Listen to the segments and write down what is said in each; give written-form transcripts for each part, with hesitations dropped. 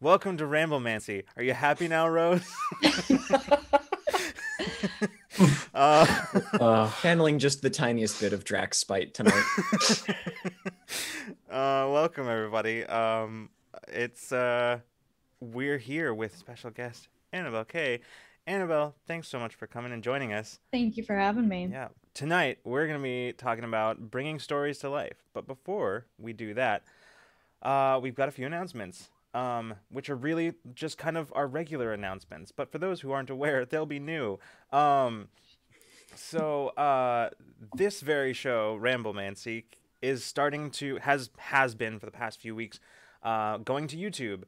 Welcome to Ramblemancy. Are you happy now, Rose? Channeling just the tiniest bit of Drax spite tonight. Welcome everybody. It's we're here with special guest Anabel Kay. Anabel, thanks so much for coming and joining us. Thank you for having me. Yeah. Tonight we're going to be talking about bringing stories to life. But before we do that, we've got a few announcements. Which are really just kind of our regular announcements. But for those who aren't aware, they'll be new. This very show, Ramblemancy, is starting to, has been for the past few weeks, going to YouTube.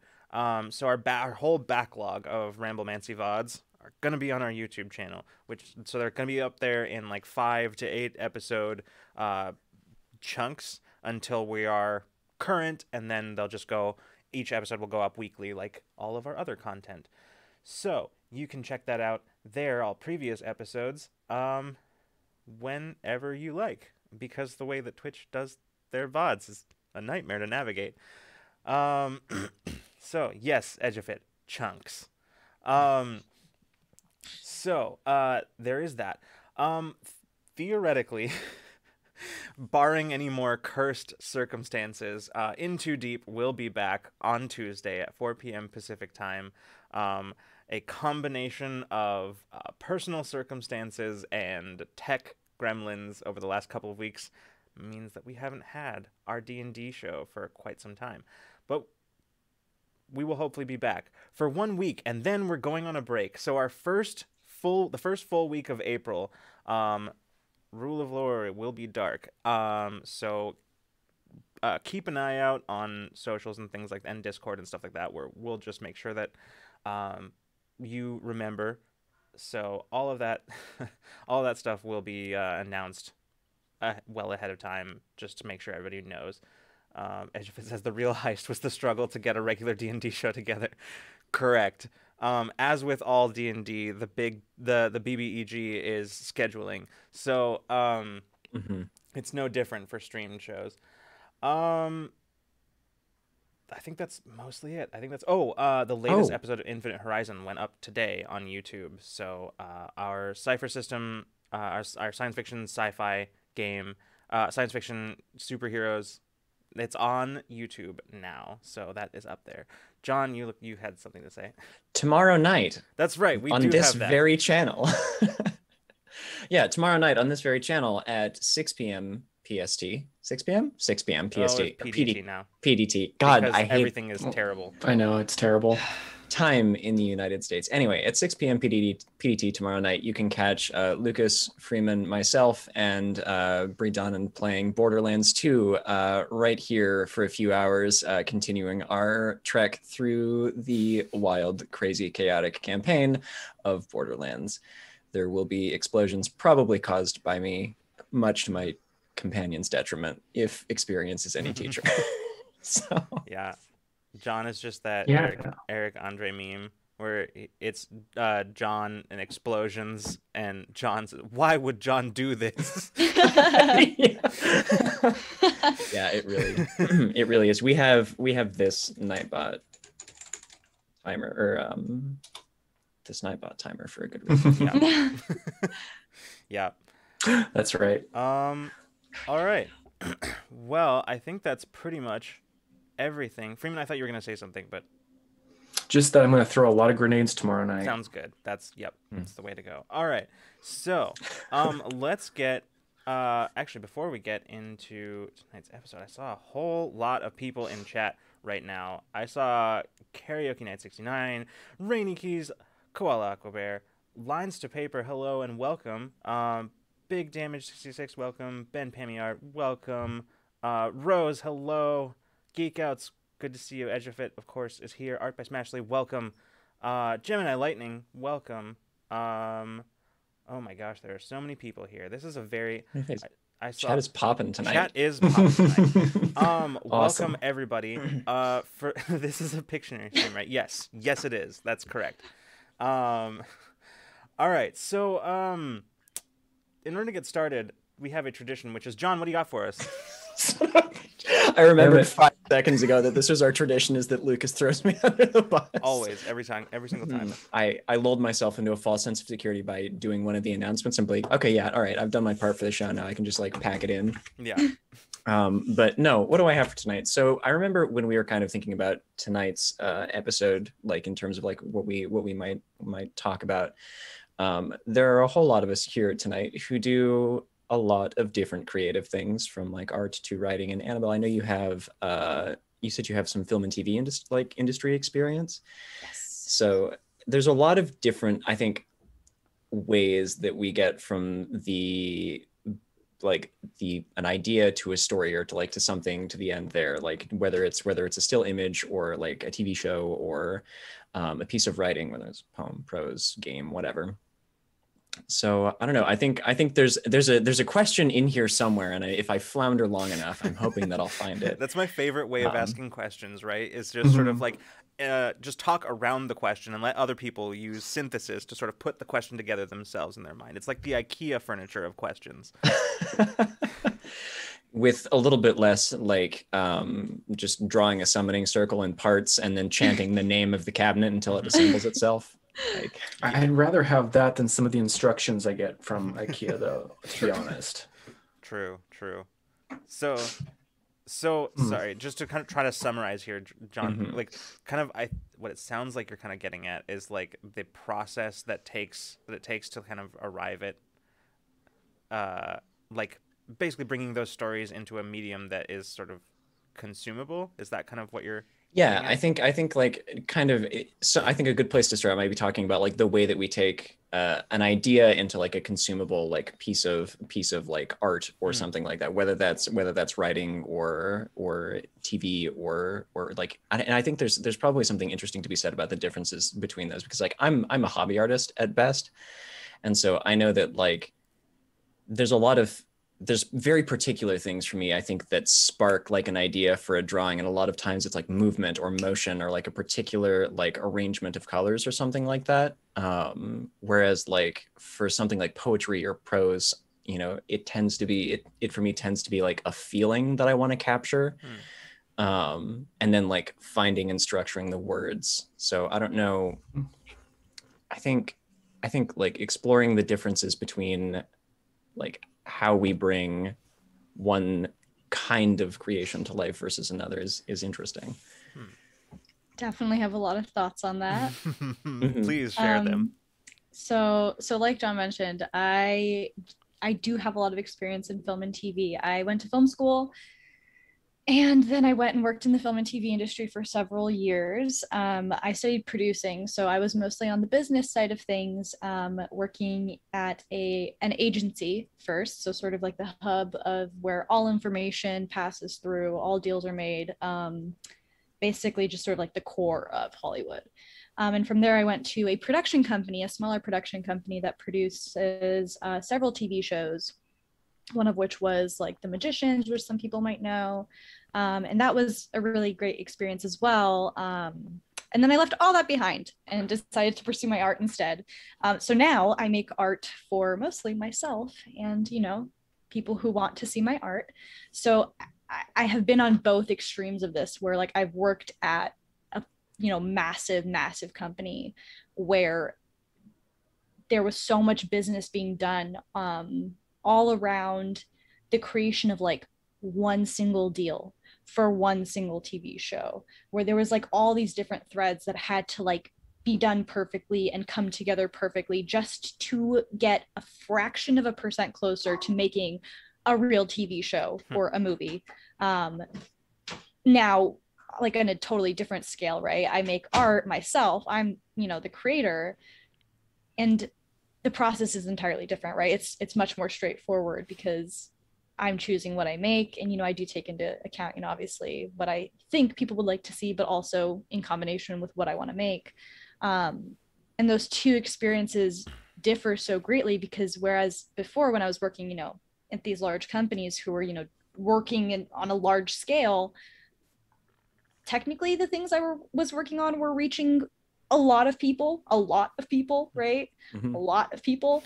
So our whole backlog of Ramblemancy VODs are going to be on our YouTube channel, so they're going to be up there in like 5 to 8 episode chunks until we are current, and then they'll just go. Each episode will go up weekly like all of our other content. So you can check that out there, all previous episodes, whenever you like, because the way that Twitch does their VODs is a nightmare to navigate. So yes, Edgeofit, chunks. There is that. Theoretically, barring any more cursed circumstances, In Too Deep will be back on Tuesday at 4 p.m. Pacific time. A combination of personal circumstances and tech gremlins over the last couple of weeks means that we haven't had our D&D show for quite some time. But we will hopefully be back for 1 week, and then we're going on a break. So the first full week of April, Rule of Lore, it will be dark. Keep an ey out on socials and things like that, and Discord and stuff like that, where we'll just make sure that you remember. So all of that stuff will be announced well ahead of time, just to make sure everybody knows. Edgeofit says the real heist was the struggle to get a regular D&D show together. Correct. As with all D&D, the BBEG is scheduling. So It's no different for streamed shows. I think that's mostly it. The latest episode of Infinite Horizon went up today on YouTube. So our Cypher System, our science fiction sci-fi game, science fiction superheroes, it's on YouTube now. So that is up there. John, you had something to say. Tomorrow night. That's right. We on do this have that. very channel. Yeah, tomorrow night on this very channel at 6 p.m. PST. 6 p.m. 6 p.m. PST. It's PDT now. PDT. God, because I hate everything is terrible. I know, it's terrible. Time in the United States. Anyway, at 6 p.m. PDT tomorrow night, you can catch Lucas, Freeman, myself, and Bree Donnan playing Borderlands 2 right here for a few hours, continuing our trek through the wild, crazy, chaotic campaign of Borderlands. There will be explosions probably caused by me, much to my companion's detriment, if experience is any teacher. So yeah. John is just that Eric Andre meme where it's John and explosions, and John's, why would John do this? Yeah, it really is. We have this Nightbot timer, or this Nightbot timer for a good reason. Yeah. Yeah. That's right. All right. Well, I think that's pretty much everything. Freeman, I thought you were going to say something, but just that I'm going to throw a lot of grenades tomorrow night. Sounds good. That's the way to go. All right. So, let's get actually, before we get into tonight's episode, I saw a whole lot of people in chat right now. I saw Karaoke Night 69, Rainy Keys, Koala Aquabear, Lines to Paper, hello and welcome. Big Damage 66, welcome. Ben Pamiar, welcome. Rose, hello. Geek Outs, good to see you. Edgeofit, of course, is here. Art by Smashley, welcome. Gemini Lightning, welcome. Oh my gosh, there are so many people here. This is a very... I saw chat is popping tonight. Chat is popping tonight. Awesome. Welcome everybody. For this is a Pictionary stream, right? Yes, it is. That's correct. All right. So, in order to get started, we have a tradition, which is John. What do you got for us? I remembered Damn it. 5 seconds ago that this was our tradition, is that Lucas throws me under the bus. Always, every single time. I lulled myself into a false sense of security by doing one of the announcements and be like, okay, yeah, all right, I've done my part for the show now. I can just like pack it in. Yeah. But no, what do I have for tonight? So I remember when we were kind of thinking about tonight's episode, like in terms of like what we might talk about. There are a whole lot of us here tonight who do a lot of different creative things, from like art to writing. And Annabelle, I know you have you said you have some film and TV industry experience. Yes. So there's a lot of different, I think, ways that we get from an idea to a story, or to something to the end there, like whether it's a still image or like a TV show or a piece of writing, whether it's poem, prose, game, whatever. So I don't know. I think there's a question in here somewhere, and if I flounder long enough, I'm hoping that I'll find it. That's my favorite way of asking questions, right? Is just sort of like just talk around the question and let other people use synthesis to sort of put the question together themselves in their mind. It's like the IKEA furniture of questions. With a little bit less like just drawing a summoning circle in parts and then chanting the name of the cabinet until it assembles itself. Like, I'd rather have that than some of the instructions I get from IKEA, though, to be honest. True. So sorry, just to kind of try to summarize here, John, like kind of what it sounds like you're kind of getting at is like the process that it takes to kind of arrive at like basically bringing those stories into a medium that is sort of consumable. Is that kind of what you're yeah, I think like kind of, so I think a good place to start might be talking about like the way that we take an idea into like a consumable like piece of like art or something like that, whether that's writing or TV or like, and I think there's probably something interesting to be said about the differences between those, because like I'm a hobby artist at best, and so I know that like there's very particular things for me, I think, that spark like an idea for a drawing. And a lot of times it's like movement or motion or like a particular like arrangement of colors or something like that. Whereas like for something like poetry or prose, you know, it for me tends to be like a feeling that I want to capture. And then like finding and structuring the words. So I don't know. I think like exploring the differences between like how we bring one kind of creation to life versus another is interesting. Definitely have a lot of thoughts on that. Please share them. So like John mentioned, I do have a lot of experience in film and TV. I went to film school, and then I went and worked in the film and TV industry for several years. I studied producing, so I was mostly on the business side of things, working at an agency first, so sort of like the hub of where all information passes through, all deals are made, basically just sort of like the core of Hollywood. And from there, I went to a production company, a smaller production company that produces several TV shows, one of which was like The Magicians, which some people might know. And that was a really great experience as well. And then I left all that behind and decided to pursue my art instead. So now I make art for mostly myself and, you know, people who want to see my art. So I have been on both extremes of this, where like I've worked at a, you know, massive company where there was so much business being done all around the creation of like one single deal for one single TV show, where there was like all these different threads that had to like be done perfectly and come together perfectly just to get a fraction of a percent closer to making a real TV show or a movie. Now, like on a totally different scale, right? I make art myself. I'm, you know, the creator, and the process is entirely different, right? It's much more straightforward because I'm choosing what I make, and, you know, I do take into account, you know, obviously what I think people would like to see, but also in combination with what I want to make. And those two experiences differ so greatly, because whereas before, when I was working, you know, at these large companies who were, you know, working on a large scale, technically the things I was working on were reaching a lot of people, right? Mhm. A lot of people.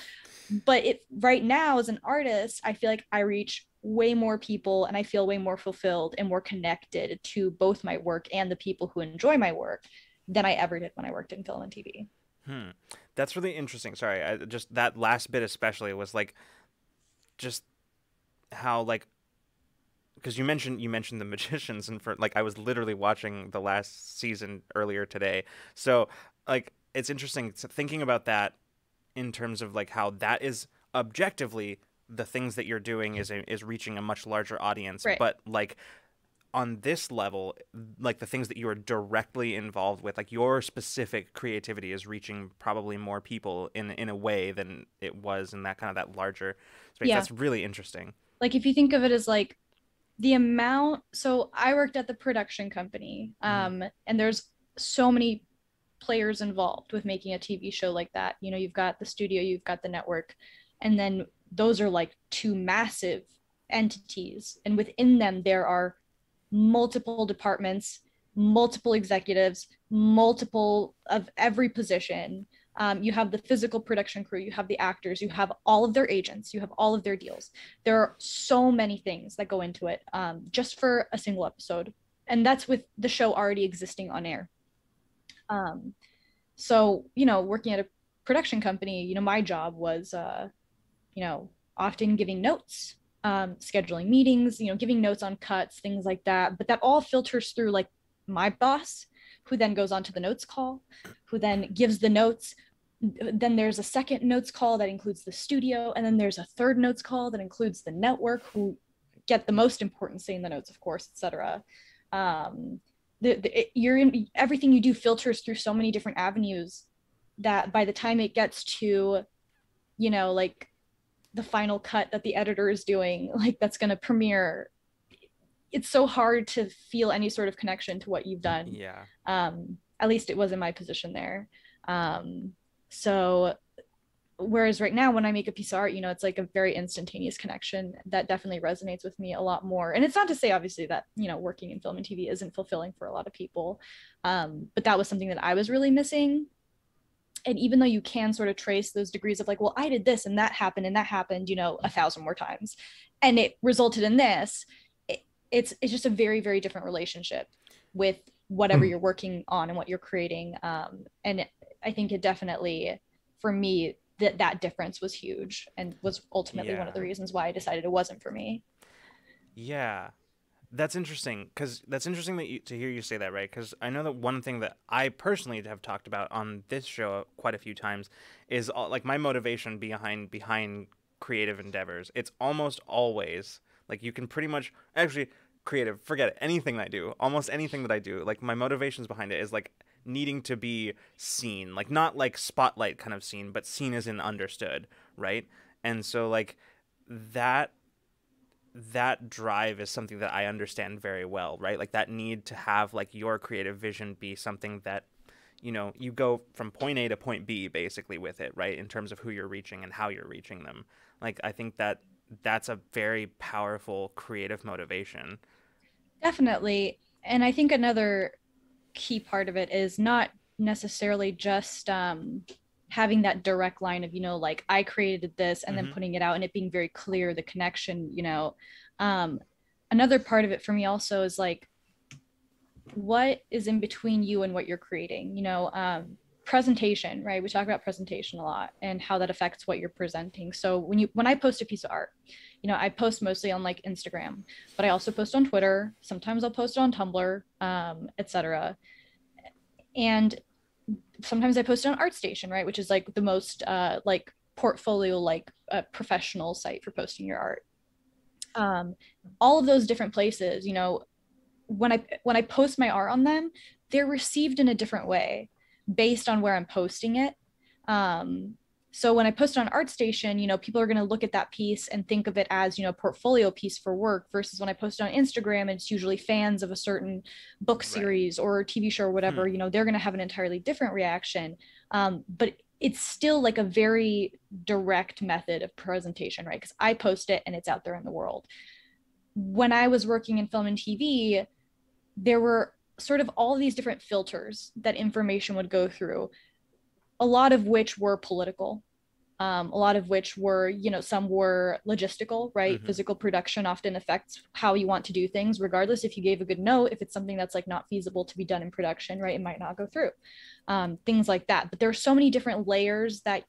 But right now as an artist, I feel like I reach way more people and I feel way more fulfilled and more connected to both my work and the people who enjoy my work than I ever did when I worked in film and TV. That's really interesting. Sorry, just that last bit especially was like just how like because you mentioned the magicians, and for like I was literally watching the last season earlier today. So like it's interesting thinking about that in terms of like how that is objectively the things that you're doing is reaching a much larger audience, Right. but like on this level, like the things that you are directly involved with, like your specific creativity is reaching probably more people in a way than it was in that kind of that larger space. Yeah. That's really interesting. Like if you think of it as like the amount, so I worked at the production company, and there's so many players involved with making a TV show like that. You know, you've got the studio, you've got the network, and then those are like two massive entities. And within them, there are multiple departments, multiple executives, multiple of every position. You have the physical production crew, you have the actors, you have all of their agents, you have all of their deals. There are so many things that go into it just for a single episode. And that's with the show already existing on air. So, you know, working at a production company, you know, my job was, you know, often giving notes, scheduling meetings, you know, giving notes on cuts, things like that. But that all filters through like my boss, who then goes on to the notes call, who then gives the notes. Then there's a second notes call that includes the studio. And then there's a third notes call that includes the network, who get the most important say in the notes, of course, etc. You're in everything you do filters through so many different avenues that by the time it gets to, you know, like the final cut that the editor is doing, like that's going to premiere, it's so hard to feel any sort of connection to what you've done. Yeah. At least it was in my position there. So whereas right now when I make a piece of art, you know, it's like a very instantaneous connection that definitely resonates with me a lot more. And it's not to say obviously that, you know, working in film and TV isn't fulfilling for a lot of people, but that was something that I was really missing. And even though you can sort of trace those degrees of like, well, I did this and that happened, you know, 1,000 more times, and it resulted in this, it's just a very, very different relationship with whatever you're working on and what you're creating. And I think it definitely, for me, that difference was huge and was ultimately one of the reasons why I decided it wasn't for me. Yeah. That's interesting, because that's interesting to hear you say that, right? Because I know that one thing that I personally have talked about on this show quite a few times is like my motivation behind creative endeavors. It's almost always like you can pretty much actually creative, forget it, anything I do, almost anything that I do, like my motivations behind it is like needing to be seen, like not like spotlight kind of seen, but seen as in understood, right? And so like that drive is something that I understand very well, right? Like that need to have like your creative vision be something that, you know, you go from point A to point B basically with it, right? In terms of who you're reaching and how you're reaching them. Like I think that that's a very powerful creative motivation. Definitely. And I think another key part of it is not necessarily just having that direct line of, you know, like I created this and then putting it out and it being very clear, the connection, you know. Another part of it for me also is like, what is in between you and what you're creating, you know. Presentation, right? We talk about presentation a lot and how that affects what you're presenting. So when I post a piece of art, you know, I post mostly on like Instagram, but I also post on Twitter. Sometimes I'll post on Tumblr, etc. And sometimes I post it on ArtStation, right, which is like the most like portfolio, like professional site for posting your art. All of those different places, you know, when I post my art on them, they're received in a different way based on where I'm posting it. So when I post it on ArtStation, you know, people are going to look at that piece and think of it as, you know, a portfolio piece for work, versus when I post it on Instagram, it's usually fans of a certain book series or TV show or whatever, you know, they're going to have an entirely different reaction. But it's still like a very direct method of presentation, right? Because I post it and it's out there in the world. When I was working in film and TV, there were sort of all these different filters that information would go through, a lot of which were political, a lot of which were, you know, some were logistical, right? Mm-hmm. Physical production often affects how you want to do things, regardless if you gave a good note. If it's something that's like not feasible to be done in production, right, it might not go through. Things like that. But there are so many different layers that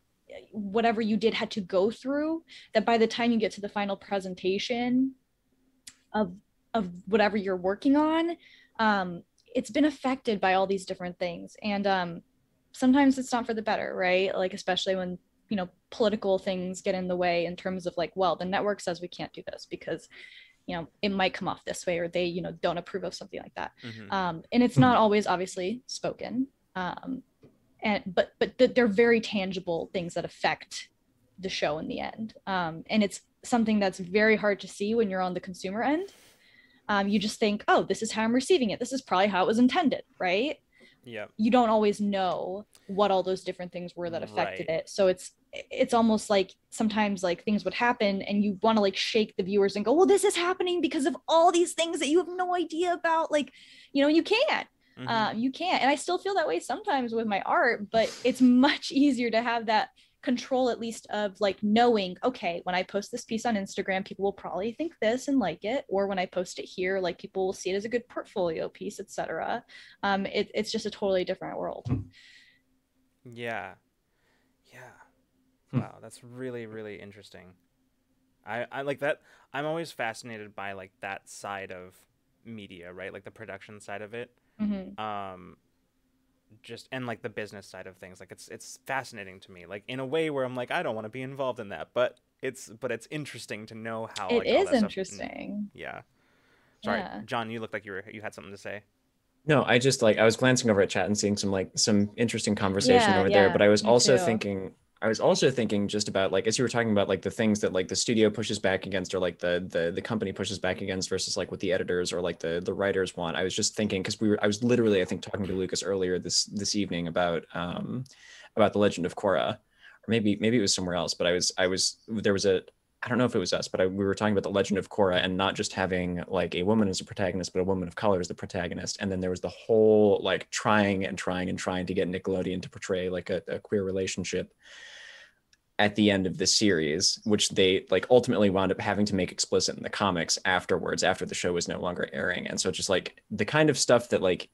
whatever you did had to go through, that by the time you get to the final presentation of whatever you're working on, it's been affected by all these different things. And sometimes it's not for the better, right? Like, especially when, you know, political things get in the way in terms of like, well, the network says we can't do this because, you know, it might come off this way, or they, you know, don't approve of something like that. Mm-hmm. And it's not always obviously spoken. But they're very tangible things that affect the show in the end. And it's something that's very hard to see when you're on the consumer end. You just think, oh, this is how I'm receiving it. This is probably how it was intended, right? Yeah. You don't always know what all those different things were that affected it. So it's almost like sometimes like things would happen and you want to like shake the viewers and go, well, this is happening because of all these things that you have no idea about. Like, you know, you can't. You can't. And I still feel that way sometimes with my art, but it's much easier to have that control, at least, of like knowing, okay, when I post this piece on Instagram, people will probably think this and like it, or when I post it here, like people will see it as a good portfolio piece, etc. It's just a totally different world. Yeah. Wow, that's really, really interesting. I like that. I'm always fascinated by like that side of media, right? Like the production side of it. Just, and like the business side of things. Like it's fascinating to me, like in a way where I'm like, I don't want to be involved in that, but it's interesting to know how it like, all is that interesting. stuff, yeah. Sorry, Yeah. John, you looked like you had something to say. No, I just like I was glancing over at chat and seeing some interesting conversation over there, but I was me also too. thinking just about like, as you were talking about like the things that like the studio pushes back against, or like the company pushes back against, versus like what the editors or like the writers want. I was just thinking, because I was literally, I think, talking to Lucas earlier this evening about the Legend of Korra, or maybe it was somewhere else, but there was a, I don't know if it was us, but we were talking about the Legend of Korra, and not just having like a woman as a protagonist, but a woman of color as the protagonist. And then there was the whole like trying to get Nickelodeon to portray like a queer relationship at the end of the series, which they like ultimately wound up having to make explicit in the comics afterwards, after the show was no longer airing. And so it's just like the kind of stuff that like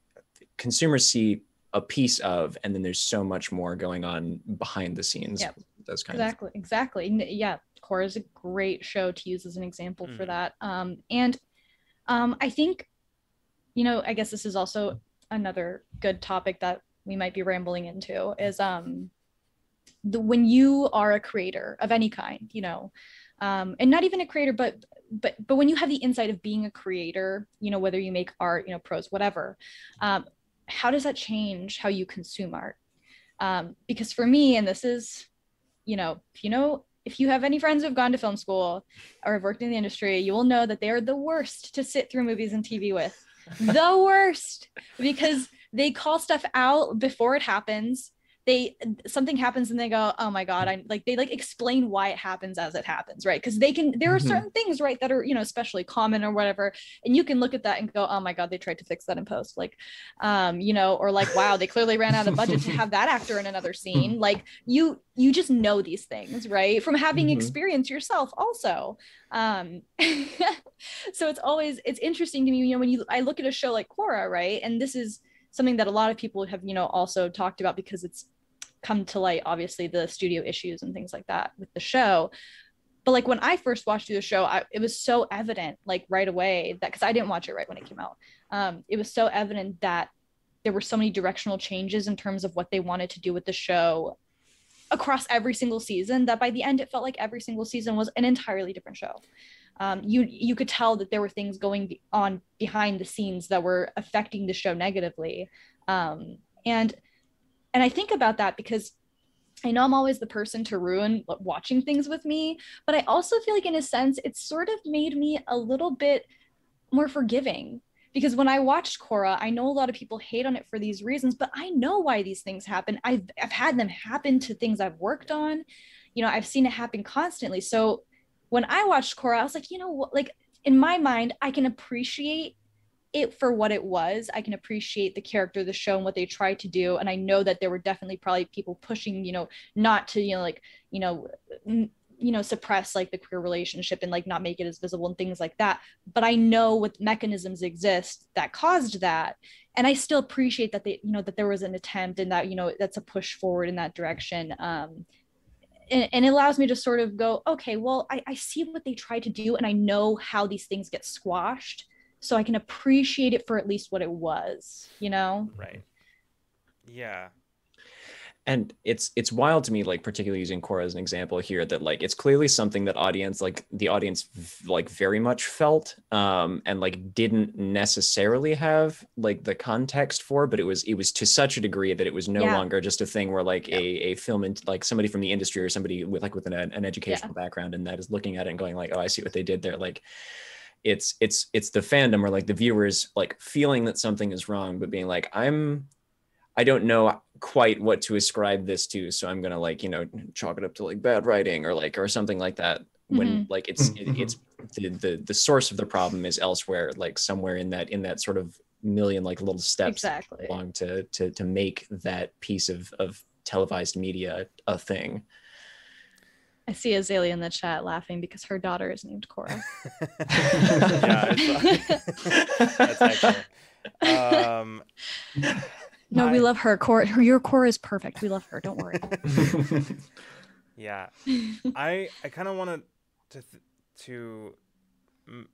consumers see a piece of, and then there's so much more going on behind the scenes. Yep. Those kind of exactly. Yeah, Korra is a great show to use as an example for that. And I think, you know, I guess this is also another good topic that we might be rambling into, is when you are a creator of any kind, you know, and not even a creator, but when you have the insight of being a creator, you know, whether you make art, you know, prose, whatever, how does that change how you consume art? Because for me, and this is, you know, if you have any friends who have gone to film school or have worked in the industry, you will know that they are the worst to sit through movies and TV with. The worst, because they call stuff out before it happens. Something happens and they go, oh my God, they explain why it happens as it happens, right? Because there are certain things, right, that are, you know, especially common or whatever, and you can look at that and go, oh my God, they tried to fix that in post, like, you know, or like, wow, they clearly ran out of budget to have that actor in another scene. Like you just know these things, right, from having experience yourself also. So it's interesting to me, you know, I look at a show like Korra, right, and this is something that a lot of people have, you know, also talked about, because it's come to light, obviously, the studio issues and things like that with the show. But like when I first watched through the show, it was so evident, like right away, that, because I didn't watch it right when it came out, it was so evident that there were so many directional changes in terms of what they wanted to do with the show across every single season, that by the end it felt like every single season was an entirely different show. You could tell that there were things going on behind the scenes that were affecting the show negatively. And I think about that because I know I'm always the person to ruin watching things with me, but I also feel like in a sense, it's sort of made me a little bit more forgiving, because when I watched Korra, I know a lot of people hate on it for these reasons, but I know why these things happen. I've had them happen to things I've worked on. You know, I've seen it happen constantly. So when I watched Korra, I was like, you know what, like in my mind, I can appreciate it for what it was. I can appreciate the character, the show, and what they tried to do. And I know that there were definitely probably people pushing, not to, suppress like the queer relationship and like not make it as visible and things like that. But I know what mechanisms exist that caused that. And I still appreciate that that there was an attempt and that, that's a push forward in that direction. And it allows me to sort of go, okay, well, I see what they tried to do and I know how these things get squashed. So I can appreciate it for at least what it was, Right. Yeah. And it's wild to me, like particularly using Korra as an example here, that like it's clearly something that the audience like very much felt, and like didn't necessarily have like the context for, but it was to such a degree that it was no longer just a thing where like a film and like somebody from the industry or somebody with an educational background and that is looking at it and going like, oh, I see what they did there. Like it's the fandom or like the viewers like feeling that something is wrong, but being like, I don't know quite what to ascribe this to, so I'm gonna like chalk it up to like bad writing or something like that. When like it's the source of the problem is elsewhere, like somewhere in that sort of million like little steps along to make that piece of televised media a thing. I see Azalea in the chat laughing because her daughter is named Korra. That's excellent. No, we love her. Korra, your Korra is perfect. We love her. Don't worry. Yeah, I kind of wanted to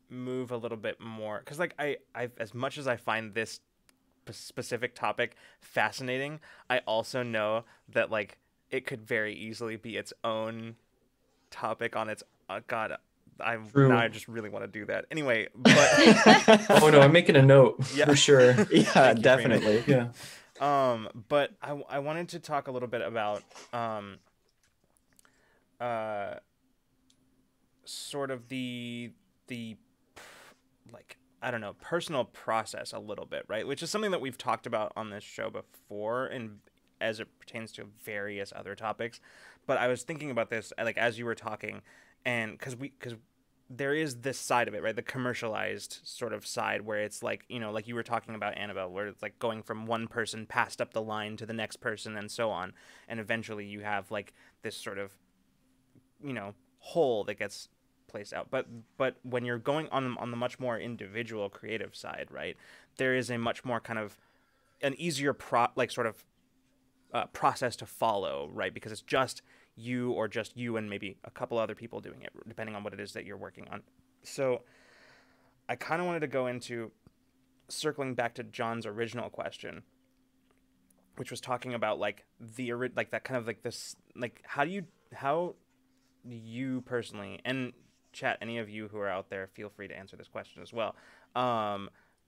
move a little bit more because like I as much as I find this specific topic fascinating, I also know that like it could very easily be its own topic on its God. Now I just really want to do that. Anyway, but oh no, I'm making a note for sure. Yeah, definitely. Yeah. But I wanted to talk a little bit about sort of the like I don't know, personal process a little bit, right? Which is something that we've talked about on this show before and as it pertains to various other topics. But I was thinking about this like as you were talking, and because there is this side of it, right? The commercialized sort of side where it's like, like you were talking about Anabel, where it's like going from one person passed up the line to the next person and so on. And eventually you have like this sort of, whole that gets placed out. But when you're going on the much more individual creative side, right, there is a much more kind of an easier process to follow, right? Because it's just you or just you and maybe a couple other people doing it, depending on what it is that you're working on. So I kind of wanted to go into circling back to John's original question, which was talking about like like that kind of like this, like how you personally, and chat, any of you who are out there, feel free to answer this question as well.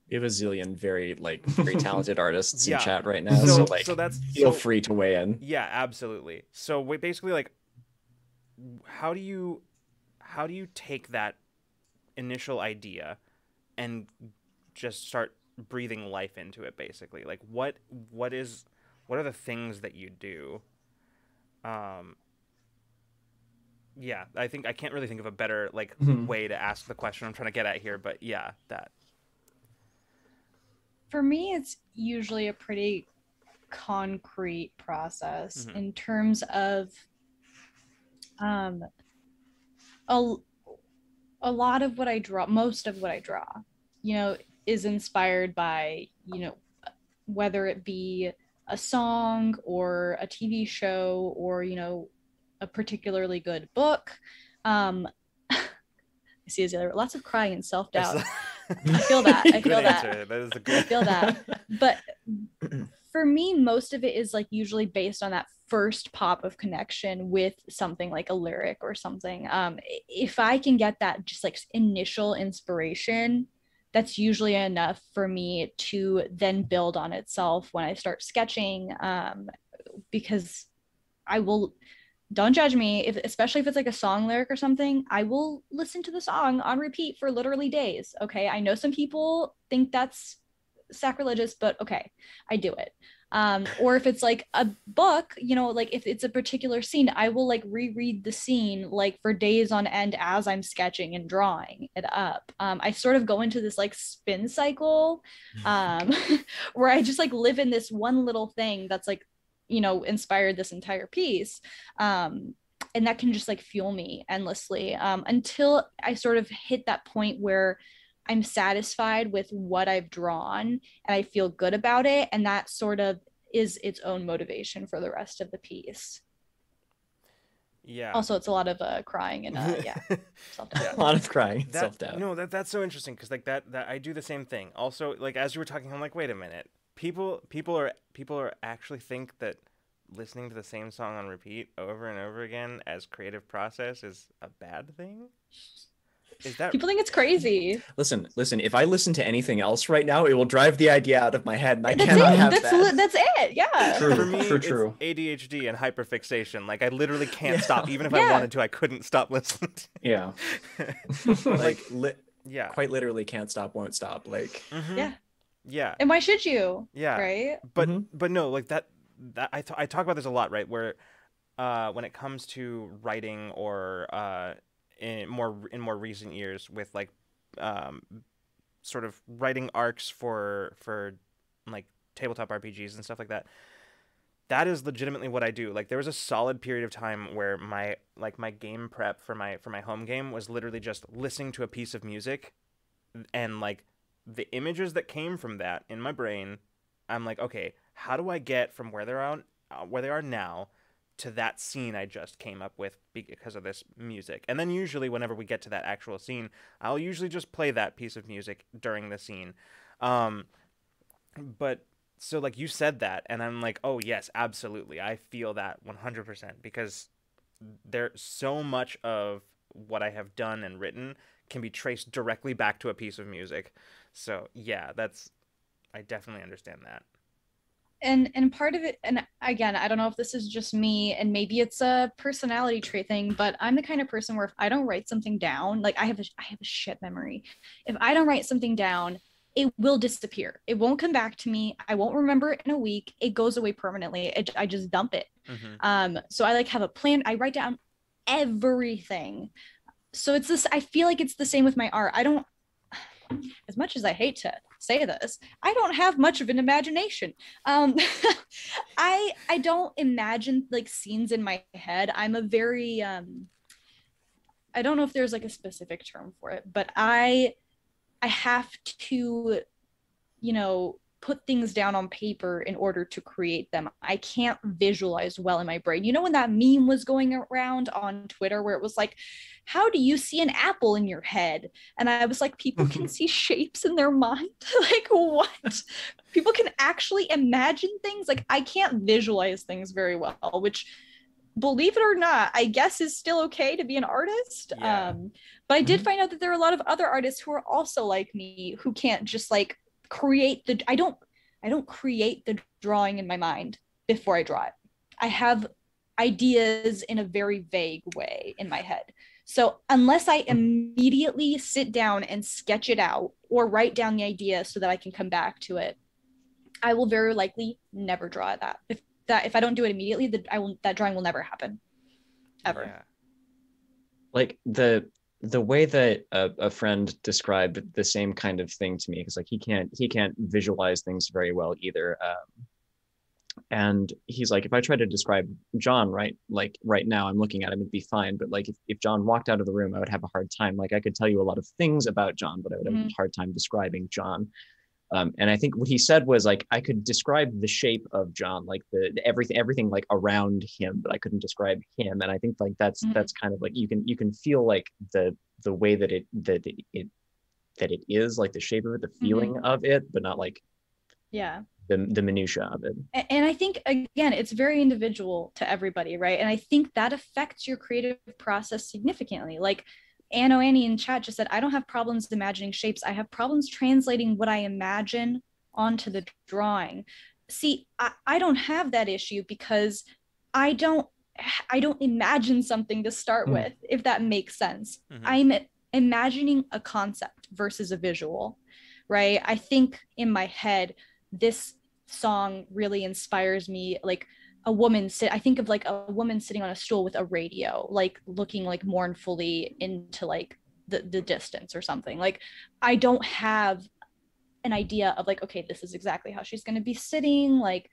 We have a zillion very talented artists in chat right now, so feel free to weigh in. Yeah, absolutely. So we basically like, how do you take that initial idea and just start breathing life into it? Basically, like what are the things that you do? Yeah, I think I can't really think of a better way to ask the question I'm trying to get at here, but yeah, that. For me, it's usually a pretty concrete process in terms of a lot of what I draw, most of what I draw, is inspired by, whether it be a song or a TV show or, a particularly good book. I see lots of crying and self-doubt. I feel that. I feel that. That is a good. I feel that. But for me, most of it is like usually based on that first pop of connection with something like a lyric or something. If I can get that just like initial inspiration, that's usually enough for me to then build on itself when I start sketching. Because I will. Don't judge me, especially if it's like a song lyric or something, I will listen to the song on repeat for literally days. Okay. I know some people think that's sacrilegious, but okay, I do it. Or if it's like a book, like if it's a particular scene, I will like reread the scene like for days on end as I'm sketching and drawing it up. I sort of go into this like spin cycle, where I just like live in this one little thing that's like, inspired this entire piece. And that can just like fuel me endlessly, until I sort of hit that point where I'm satisfied with what I've drawn and I feel good about it. And that sort of is its own motivation for the rest of the piece. Yeah. Also, it's a lot of crying and self-doubt. Yeah. A lot of crying, self-doubt. No, that's so interesting because like that I do the same thing. Also, like as you were talking, I'm like, wait a minute. People are actually think that listening to the same song on repeat over and over again as creative process is a bad thing? Is that People think it's crazy? Listen, if I listen to anything else right now, it will drive the idea out of my head, and I That's cannot it. have That's it. Yeah. True. For me, True. it's ADHD and hyperfixation. Like I literally can't stop. Even if I wanted to, I couldn't stop listening. Yeah. like Yeah. quite literally can't stop, won't stop. Like Yeah. Yeah. And why should you? Yeah. Right. But no, like that I talk about this a lot, right? Where when it comes to writing or in more recent years with like sort of writing arcs for like tabletop RPGs and stuff like that. That is legitimately what I do. Like there was a solid period of time where my game prep for my home game was literally just listening to a piece of music, and like the images that came from that in my brain, I'm like, okay, how do I get from where they are now to that scene I just came up with because of this music? And then usually whenever we get to that actual scene, I'll usually just play that piece of music during the scene. But so like you said that, and I'm like, oh yes, absolutely. I feel that 100% because there's so much of what I have done and written can be traced directly back to a piece of music. So yeah, I definitely understand that. And part of it, and again, I don't know if this is just me and maybe it's a personality trait thing, but I'm the kind of person where if I don't write something down, like I have a shit memory. If I don't write something down, it will disappear. It won't come back to me. I won't remember it in a week. It goes away permanently. I just dump it. So I like have a plan. I write down everything. So it's this, I feel like it's the same with my art. I don't, as much as I hate to say this, I don't have much of an imagination. I don't imagine like scenes in my head. I'm a very I don't know if there's like a specific term for it, but I have to, put things down on paper in order to create them. I can't visualize well in my brain. You know, when that meme was going around on Twitter where it was like, how do you see an apple in your head? And I was like, people can see shapes in their mind. Like, what? People can actually imagine things. Like, I can't visualize things very well, which, believe it or not, I guess is still okay to be an artist. Yeah. But I did find out that there are a lot of other artists who are also like me, who can't just like create I don't create the drawing in my mind before I draw it. I have ideas in a very vague way in my head. So unless I immediately sit down and sketch it out or write down the idea so that I can come back to it, I will very likely never draw that. If I don't do it immediately, that drawing will never happen, ever. Yeah. like the way that a friend described the same kind of thing to me, because like he can't visualize things very well either, and he's like, if I try to describe John right now, I'm looking at him, it'd be fine, but like if John walked out of the room, I would have a hard time. Like I could tell you a lot of things about John, but I would have a hard time describing John. And I think what he said was like, I could describe the shape of John, like the everything like around him, but I couldn't describe him. And I think like that's kind of like you can feel like the way that it is, like the shape of it, the feeling of it, but not like the minutia of it. And I think again, it's very individual to everybody, right? And I think that affects your creative process significantly. Like Annie in chat just said, I don't have problems imagining shapes. I have problems translating what I imagine onto the drawing. See, I don't have that issue because I don't imagine something to start with, if that makes sense. I'm imagining a concept versus a visual. right? I think in my head, this song really inspires me. Like I think of like a woman sitting on a stool with a radio, like looking like mournfully into like the distance or something. Like I don't have an idea of like, okay, this is exactly how she's going to be sitting, like,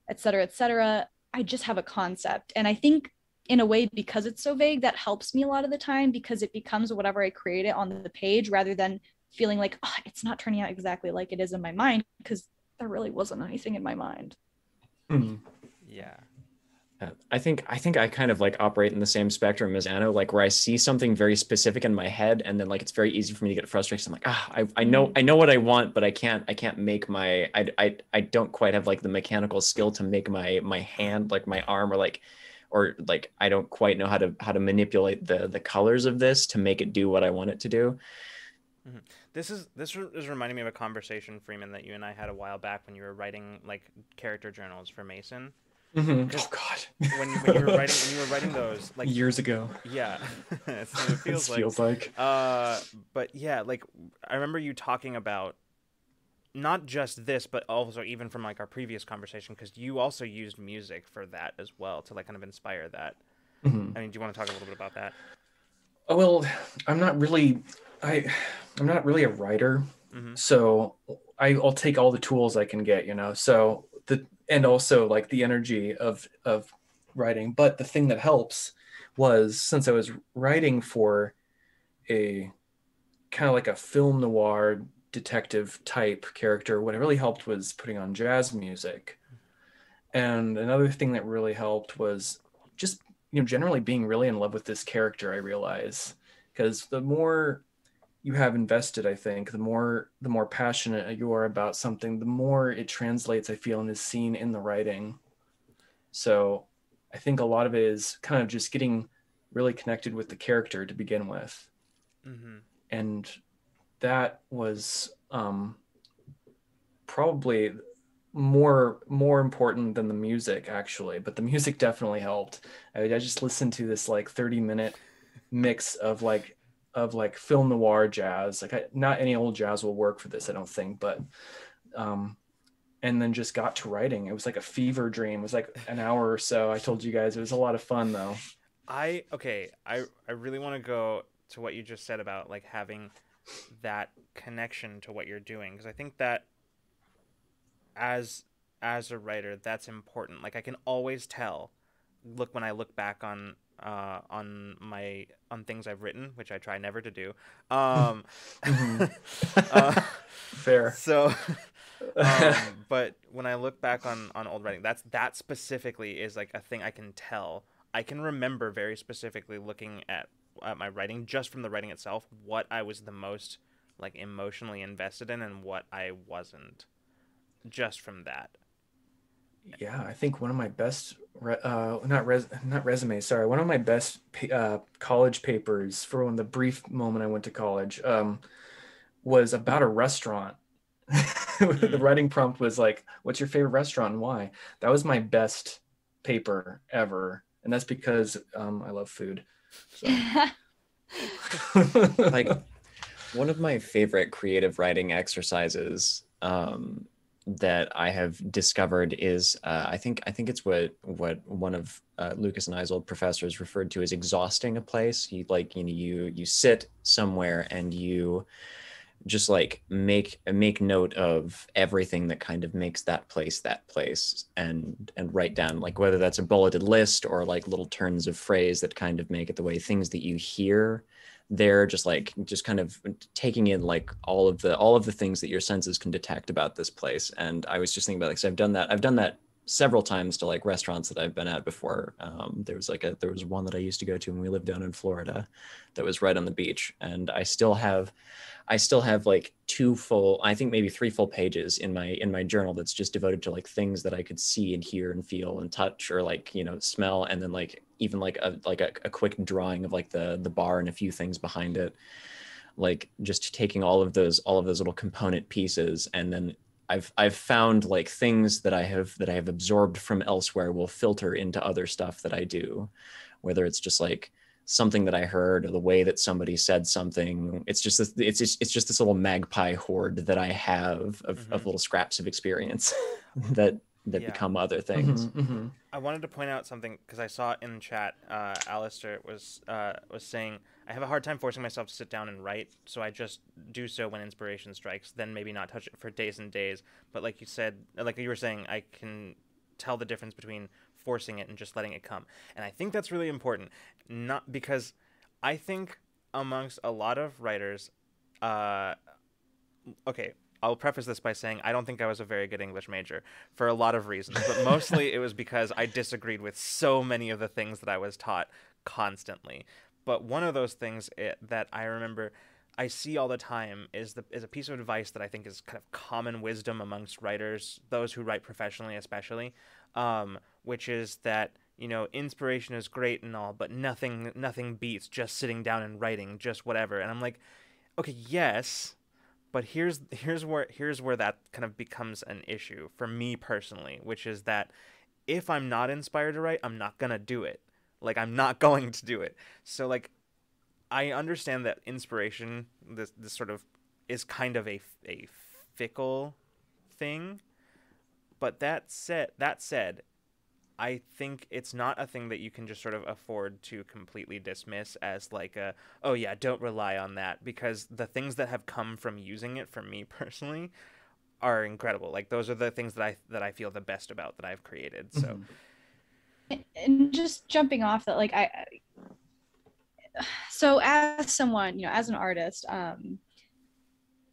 et cetera, et cetera. I just have a concept. And I think in a way, because it's so vague, that helps me a lot of the time, because it becomes whatever I create it on the page, rather than feeling like, oh, it's not turning out exactly like it is in my mind, because there really wasn't anything in my mind. Yeah. I think I kind of like operate in the same spectrum as Anna, like where I see something very specific in my head, and then like it's very easy for me to get frustrated. I'm like, I know what I want, but I can't make I don't quite have like the mechanical skill to make my hand, like my arm, or like I don't quite know how to manipulate the colors of this to make it do what I want it to do. Mm-hmm. This is reminding me of a conversation, Freeman, that you and I had a while back when you were writing like character journals for Mason. Mm-hmm. Oh God! when you were writing those like years ago. Yeah, it feels like. But yeah, like I remember you talking about not just this, but also even from like our previous conversation, because you also used music for that as well to like kind of inspire that. Mm-hmm. I mean, do you want to talk a little bit about that? Oh, well, I'm not really a writer, Mm-hmm. so I'll take all the tools I can get, So and also like the energy of writing. But the thing that helps was, since I was writing for a kind of like a film noir detective type character, what really helped was putting on jazz music. And another thing that really helped was just, generally being really in love with this character, I realize. Because the more you have invested, I think, the more passionate you are about something, the more it translates, I feel, in this scene in the writing. So I think a lot of it is kind of just getting really connected with the character to begin with. Mm-hmm. And that was probably more important than the music, actually. But the music definitely helped. I just listened to this like 30-minute mix of film noir jazz. Like not any old jazz will work for this, I don't think, but and then just got to writing. It was like a fever dream. It was like an hour or so. I told you guys it was a lot of fun though. I really want to go to what you just said about like having that connection to what you're doing, because I think that as a writer, that's important. Like I can always tell, when I look back on things I've written, which I try never to do. Fair. So, but when I look back on old writing, that specifically is like a thing I can tell. I can remember very specifically looking at my writing, just from the writing itself, what I was the most like emotionally invested in and what I wasn't, just from that. Yeah, I think one of my best not resumes, sorry, one of my best college papers for the brief moment I went to college was about a restaurant. The writing prompt was like, what's your favorite restaurant and why? That was my best paper ever, and that's because I love food. So. Like one of my favorite creative writing exercises that I have discovered is I think it's what one of Lucas and I's old professors referred to as exhausting a place. You sit somewhere and you just like make note of everything that kind of makes that place, and write down, like, whether that's a bulleted list or like little turns of phrase that kind of make it the way, things that you hear. They're just kind of taking in like all of the things that your senses can detect about this place. And I was just thinking about, like, so I've done that several times to like restaurants that I've been at before. There was one that I used to go to when we lived down in Florida that was right on the beach, and I still have like I think maybe 3 full pages in my journal that's just devoted to like things that I could see and hear and feel and touch, or like, smell, and then like even like a quick drawing of like the bar and a few things behind it, like just taking all of those little component pieces. And then I've found like things that I have absorbed from elsewhere will filter into other stuff that I do, whether it's just like something that I heard, or the way that somebody said something. It's just this little magpie hoard that I have of little scraps of experience that Yeah. become other things. I wanted to point out something because I saw it in chat. Alistair was saying, I have a hard time forcing myself to sit down and write, so I just do so when inspiration strikes, then maybe not touch it for days and days. But like you said, like you were saying, I can tell the difference between forcing it and just letting it come. And I think that's really important. Not because I think amongst a lot of writers, okay, I'll preface this by saying I don't think I was a very good English major for a lot of reasons, but mostly it was because I disagreed with so many of the things that I was taught constantly. But one of those things that I remember I see all the time is a piece of advice that I think is kind of common wisdom amongst writers, those who write professionally especially, which is that, you know, inspiration is great and all, but nothing beats just sitting down and writing, just whatever. And I'm like, okay, yes. But here's where that kind of becomes an issue for me personally, which is that if I'm not inspired to write, I'm not gonna do it. Like, I'm not going to do it. So like, I understand that inspiration, this sort of, is kind of a fickle thing. But that said, I think it's not a thing that you can just sort of afford to completely dismiss as like oh yeah, don't rely on that, because the things that have come from using it for me personally are incredible. Like, those are the things that I feel the best about that I've created. So and just jumping off that, like so as someone, you know, as an artist,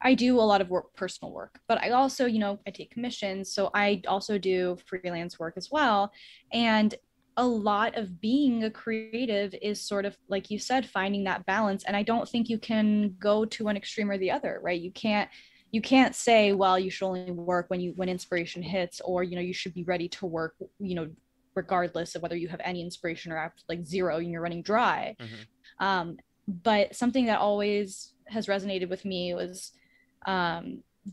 I do a lot of work, personal work, but I also, you know, I take commissions. So I also do freelance work as well. And a lot of being a creative is sort of, like you said, finding that balance. And I don't think you can go to one extreme or the other, right? You can't say, well, you should only work when inspiration hits, or, you know, you should be ready to work, you know, regardless of whether you have any inspiration or after like zero and you're running dry. But something that always has resonated with me was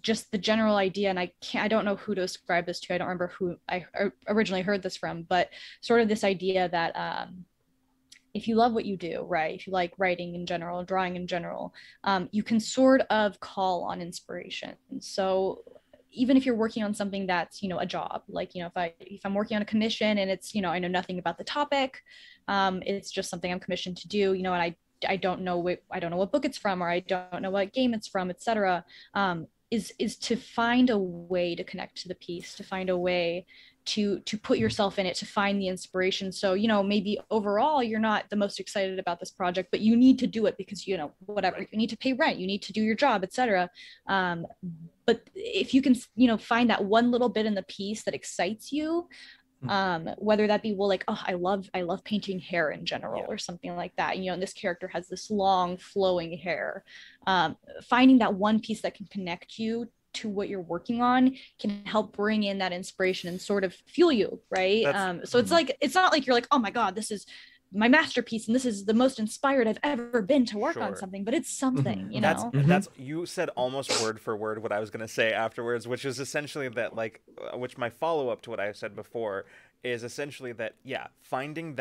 just the general idea, and I don't know who to ascribe this to. I don't remember who I originally heard this from, but sort of this idea that if you love what you do, right, if you like writing in general, drawing in general, you can sort of call on inspiration. So even if you're working on something that's, you know, a job, like, you know, if I'm working on a commission and it's, you know, I know nothing about the topic, it's just something I'm commissioned to do, you know, and I don't know what book it's from, or I don't know what game it's from, etc. Is to find a way to connect to the piece, to find a way to put yourself in it, to find the inspiration. So, you know, maybe overall you're not the most excited about this project, but you need to do it because, you know, whatever, you need to pay rent, you need to do your job, etc. But if you can, you know, find that one little bit in the piece that excites you, whether that be, well, like, oh, I love painting hair in general, or something like that, you know, and this character has this long flowing hair, finding that one piece that can connect you to what you're working on can help bring in that inspiration and sort of fuel you, right? So it's like, it's not like you're like, oh my god, this is my masterpiece and this is the most inspired I've ever been to work on something, but it's something, you know. That's you said almost word for word what I was going to say afterwards, which is essentially that, like, which my follow-up to what I said before is essentially that, yeah, finding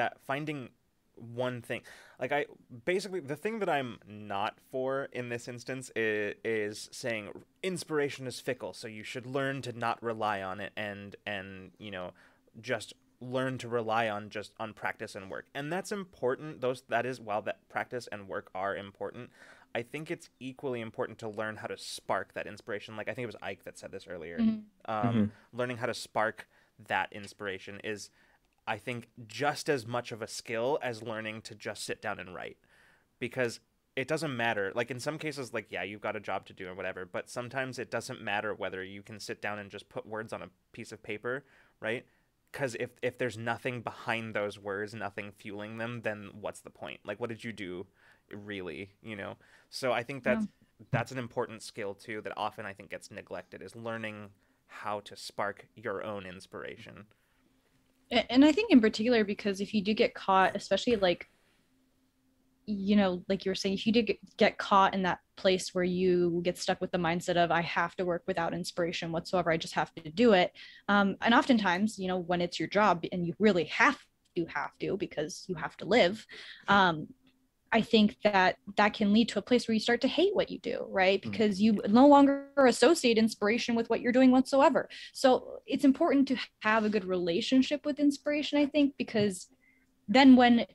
one thing. Like, I basically, the thing that I'm not for in this instance is saying inspiration is fickle, so you should learn to not rely on it and you know, just learn to rely on practice and work. And that's important. While that practice and work are important, I think it's equally important to learn how to spark that inspiration. Like, I think it was Ike that said this earlier. Learning how to spark that inspiration is, I think, just as much of a skill as learning to just sit down and write. Because it doesn't matter. Like, in some cases, like, yeah, you've got a job to do or whatever, but sometimes it doesn't matter whether you can sit down and just put words on a piece of paper, right? Because if there's nothing behind those words, nothing fueling them, then what's the point? Like, what did you do, really, you know? So I think that's an important skill, too, that often I think gets neglected, is learning how to spark your own inspiration. And I think in particular, because if you do get caught, especially like, you know, like you were saying, if you did get caught in that place where you get stuck with the mindset of, I have to work without inspiration whatsoever, I just have to do it. And oftentimes, you know, when it's your job and you really have to because you have to live, I think that can lead to a place where you start to hate what you do, right? Because you no longer associate inspiration with what you're doing whatsoever. So it's important to have a good relationship with inspiration, I think, because then when,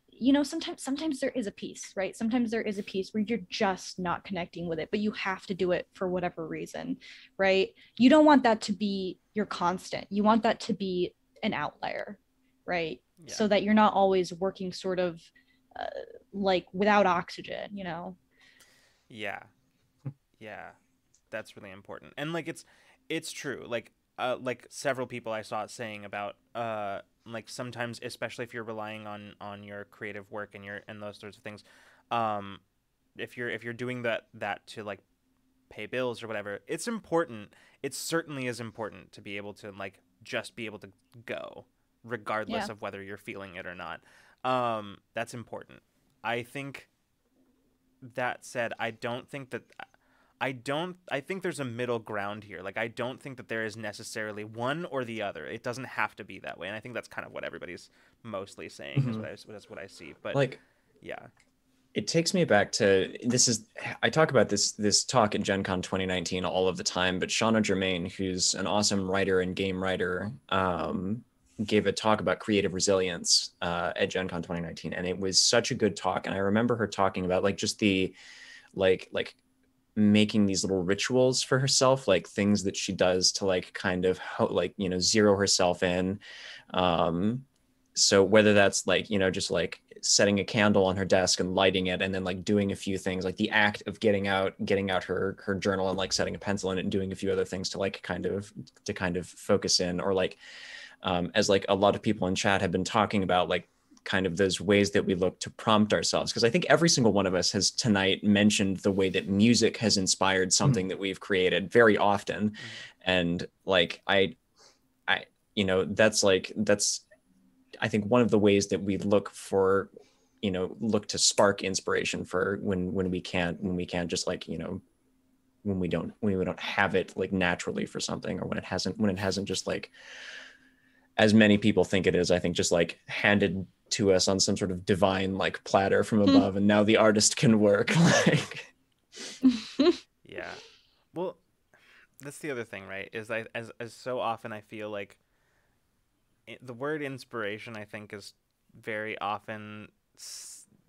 sometimes there is a piece, right? Sometimes there is a piece where you're just not connecting with it, but you have to do it for whatever reason, right? You don't want that to be your constant. You want that to be an outlier, right? Yeah. So that you're not always working sort of uh, like without oxygen, Yeah. Yeah. That's really important. And like it's true. Like several people I saw it saying about like sometimes, especially if you're relying on your creative work and those sorts of things, um if you're doing that to like pay bills or whatever, it's important. It certainly is important to be able to like just be able to go regardless Yeah. of whether you're feeling it or not. That's important. I think that said, I think there's a middle ground here. Like I don't think that there is necessarily one or the other. It doesn't have to be that way. And I think that's kind of what everybody's mostly saying is that's what I see. But Like, yeah. it takes me back to I talk about this talk at Gen Con 2019 all of the time, but Shauna Germain, who's an awesome writer and game writer, gave a talk about creative resilience at Gen Con 2019. And it was such a good talk. And I remember her talking about like just the like making these little rituals for herself, like things that she does to like kind of zero herself in. So whether that's like, just like setting a candle on her desk and lighting it and then like doing a few things, like the act of getting out her journal and like setting a pencil in it and doing a few other things to like kind of focus in, or like as like a lot of people in chat have been talking about, like kind of those ways that we look to prompt ourselves. Because I think every single one of us has tonight mentioned the way that music has inspired something that we've created very often. And like, that's I think one of the ways that we look to spark inspiration for when we can't just like, when we don't have it like naturally for something, or when it hasn't just like, as many people think it is, I think just like handed to us on some sort of divine like platter from above, and now the artist can work. Like, Yeah. Well, that's the other thing, right? Is as so often I feel like the word inspiration, I think, is very often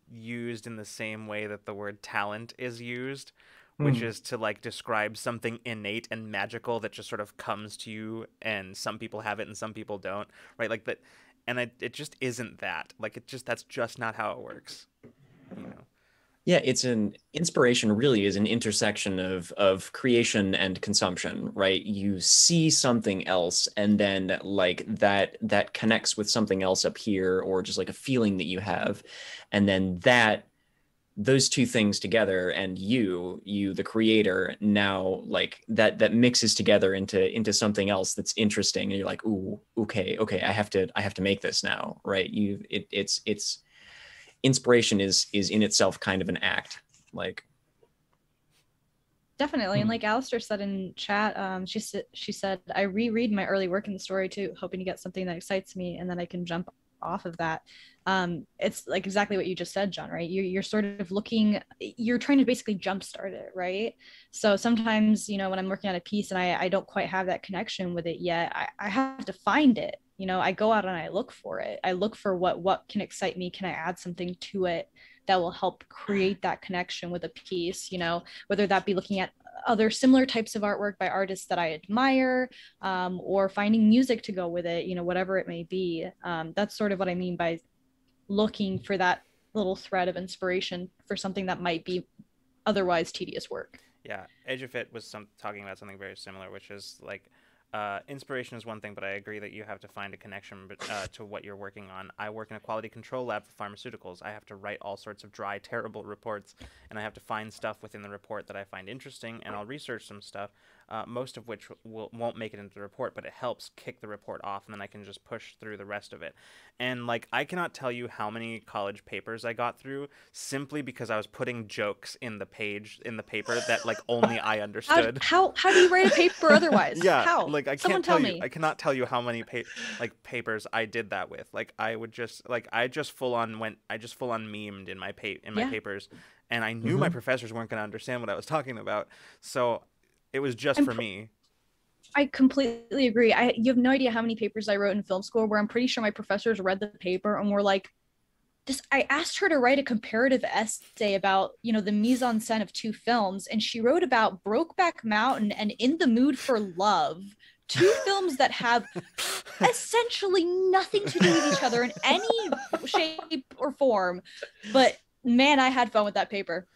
used in the same way that the word talent is used, which is to like describe something innate and magical that just sort of comes to you, and some people have it and some people don't, right? Like that, and it just isn't that. Like that's just not how it works, you know. yeah, it's an inspiration really is an intersection of creation and consumption, right? You see something else, and then like that connects with something else up here, or just like a feeling that you have, and then those two things together, and you the creator, now like that mixes together into something else that's interesting, and you're like, ooh, okay, I have to make this now, right? It's inspiration is in itself kind of an act, like. Definitely. And like Alistair said in chat, she said, I reread my early work in the story too, hoping to get something that excites me, and then I can jump off of that. It's like exactly what you just said, John, right? You're sort of you're trying to basically jumpstart it, right? So sometimes, when I'm working on a piece and I don't quite have that connection with it yet, I have to find it. I go out and I look for it. I look for what can excite me. Can I add something to it that will help create that connection with a piece, whether that be looking at other similar types of artwork by artists that I admire, or finding music to go with it, whatever it may be. That's sort of what I mean by looking for that little thread of inspiration for something that might be otherwise tedious work. Yeah, Edufit was talking about something very similar, which is like inspiration is one thing, but I agree that you have to find a connection to what you're working on. I work in a quality control lab for pharmaceuticals. I have to write all sorts of dry, terrible reports, and I have to find stuff within the report that I find interesting, and I'll research some stuff. most of which won't make it into the report, but it helps kick the report off, and then I can just push through the rest of it. And like, I cannot tell you how many college papers I got through simply because I was putting jokes in the paper that like only I understood. How do you write a paper otherwise? Yeah, How? like Someone tell me. I cannot tell you how many papers I did that with. Like I just full on memed in my papers, and I knew my professors weren't going to understand what I was talking about, so it was just for me. I completely agree. You have no idea how many papers I wrote in film school where I'm pretty sure my professors read the paper and were like, I asked her to write a comparative essay about, the mise en scène of two films, and she wrote about Brokeback Mountain and In the Mood for Love, two films that have essentially nothing to do with each other in any shape or form. But man, I had fun with that paper.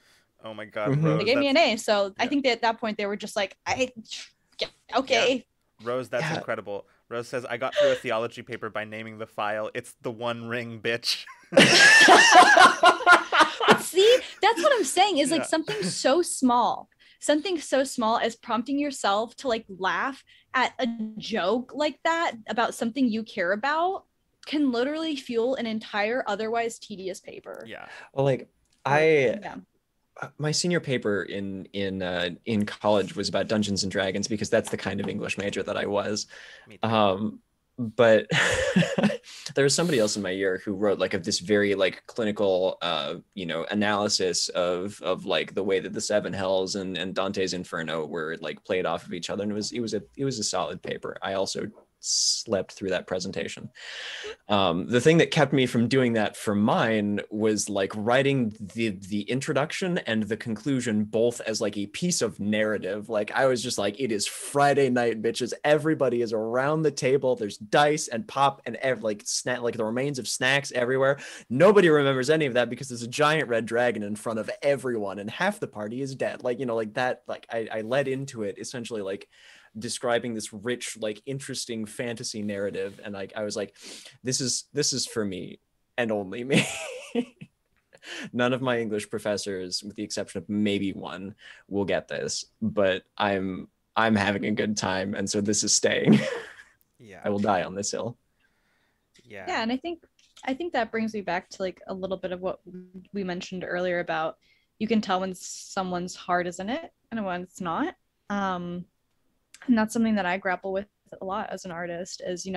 Oh my God, Rose, they gave me an A. So I think that at that point they were just like, okay. Yeah. Rose, that's incredible. Rose says, I got through a theology paper by naming the file, "It's the One Ring, bitch." But see, that's what I'm saying is like something so small as prompting yourself to like laugh at a joke like that about something you care about can literally fuel an entire otherwise tedious paper. Yeah. Well, like my senior paper in college was about Dungeons and Dragons because that's the kind of English major that I was. But there was somebody else in my year who wrote like this very like clinical analysis of like the way that the Seven Hells and Dante's Inferno were like played off of each other, and it was a solid paper. I also slept through that presentation. The thing that kept me from doing that for mine was like writing the introduction and the conclusion both as like a piece of narrative. Like I was just like, it is Friday night, bitches. Everybody is around the table. There's dice and pop and like the remains of snacks everywhere. Nobody remembers any of that because there's a giant red dragon in front of everyone and half the party is dead. Like, like that, like I led into it essentially like describing this rich, like interesting fantasy narrative, and like I was like, this is for me and only me. None of my English professors, with the exception of maybe one, will get this, but I'm having a good time, and so this is staying. Yeah, I will die on this hill. Yeah, and I think that brings me back to like a little bit of what we mentioned earlier about you can tell when someone's heart is in it and when it's not. And that's something that I grapple with a lot as an artist is,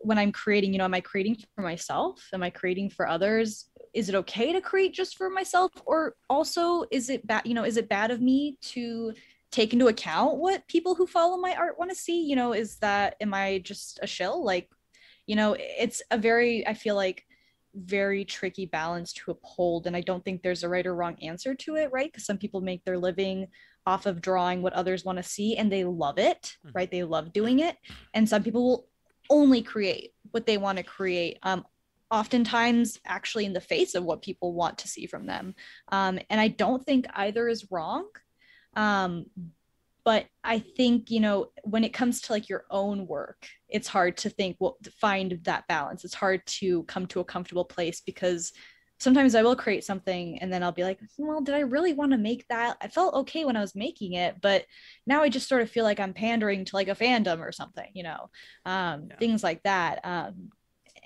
when I'm creating, am I creating for myself? Am I creating for others? Is it okay to create just for myself? Or also, is it bad, is it bad of me to take into account what people who follow my art want to see? Am I just a shill? Like, it's I feel like, very tricky balance to uphold. And I don't think there's a right or wrong answer to it, right? Because some people make their living off of drawing what others want to see and they love it, right? They love doing it. And some people will only create what they want to create, oftentimes actually in the face of what people want to see from them. And I don't think either is wrong. But I think, when it comes to like your own work, it's hard to find that balance. It's hard to come to a comfortable place because sometimes I will create something and then I'll be like, well, did I really want to make that? I felt okay when I was making it, but now I just sort of feel like I'm pandering to like a fandom or something, things like that.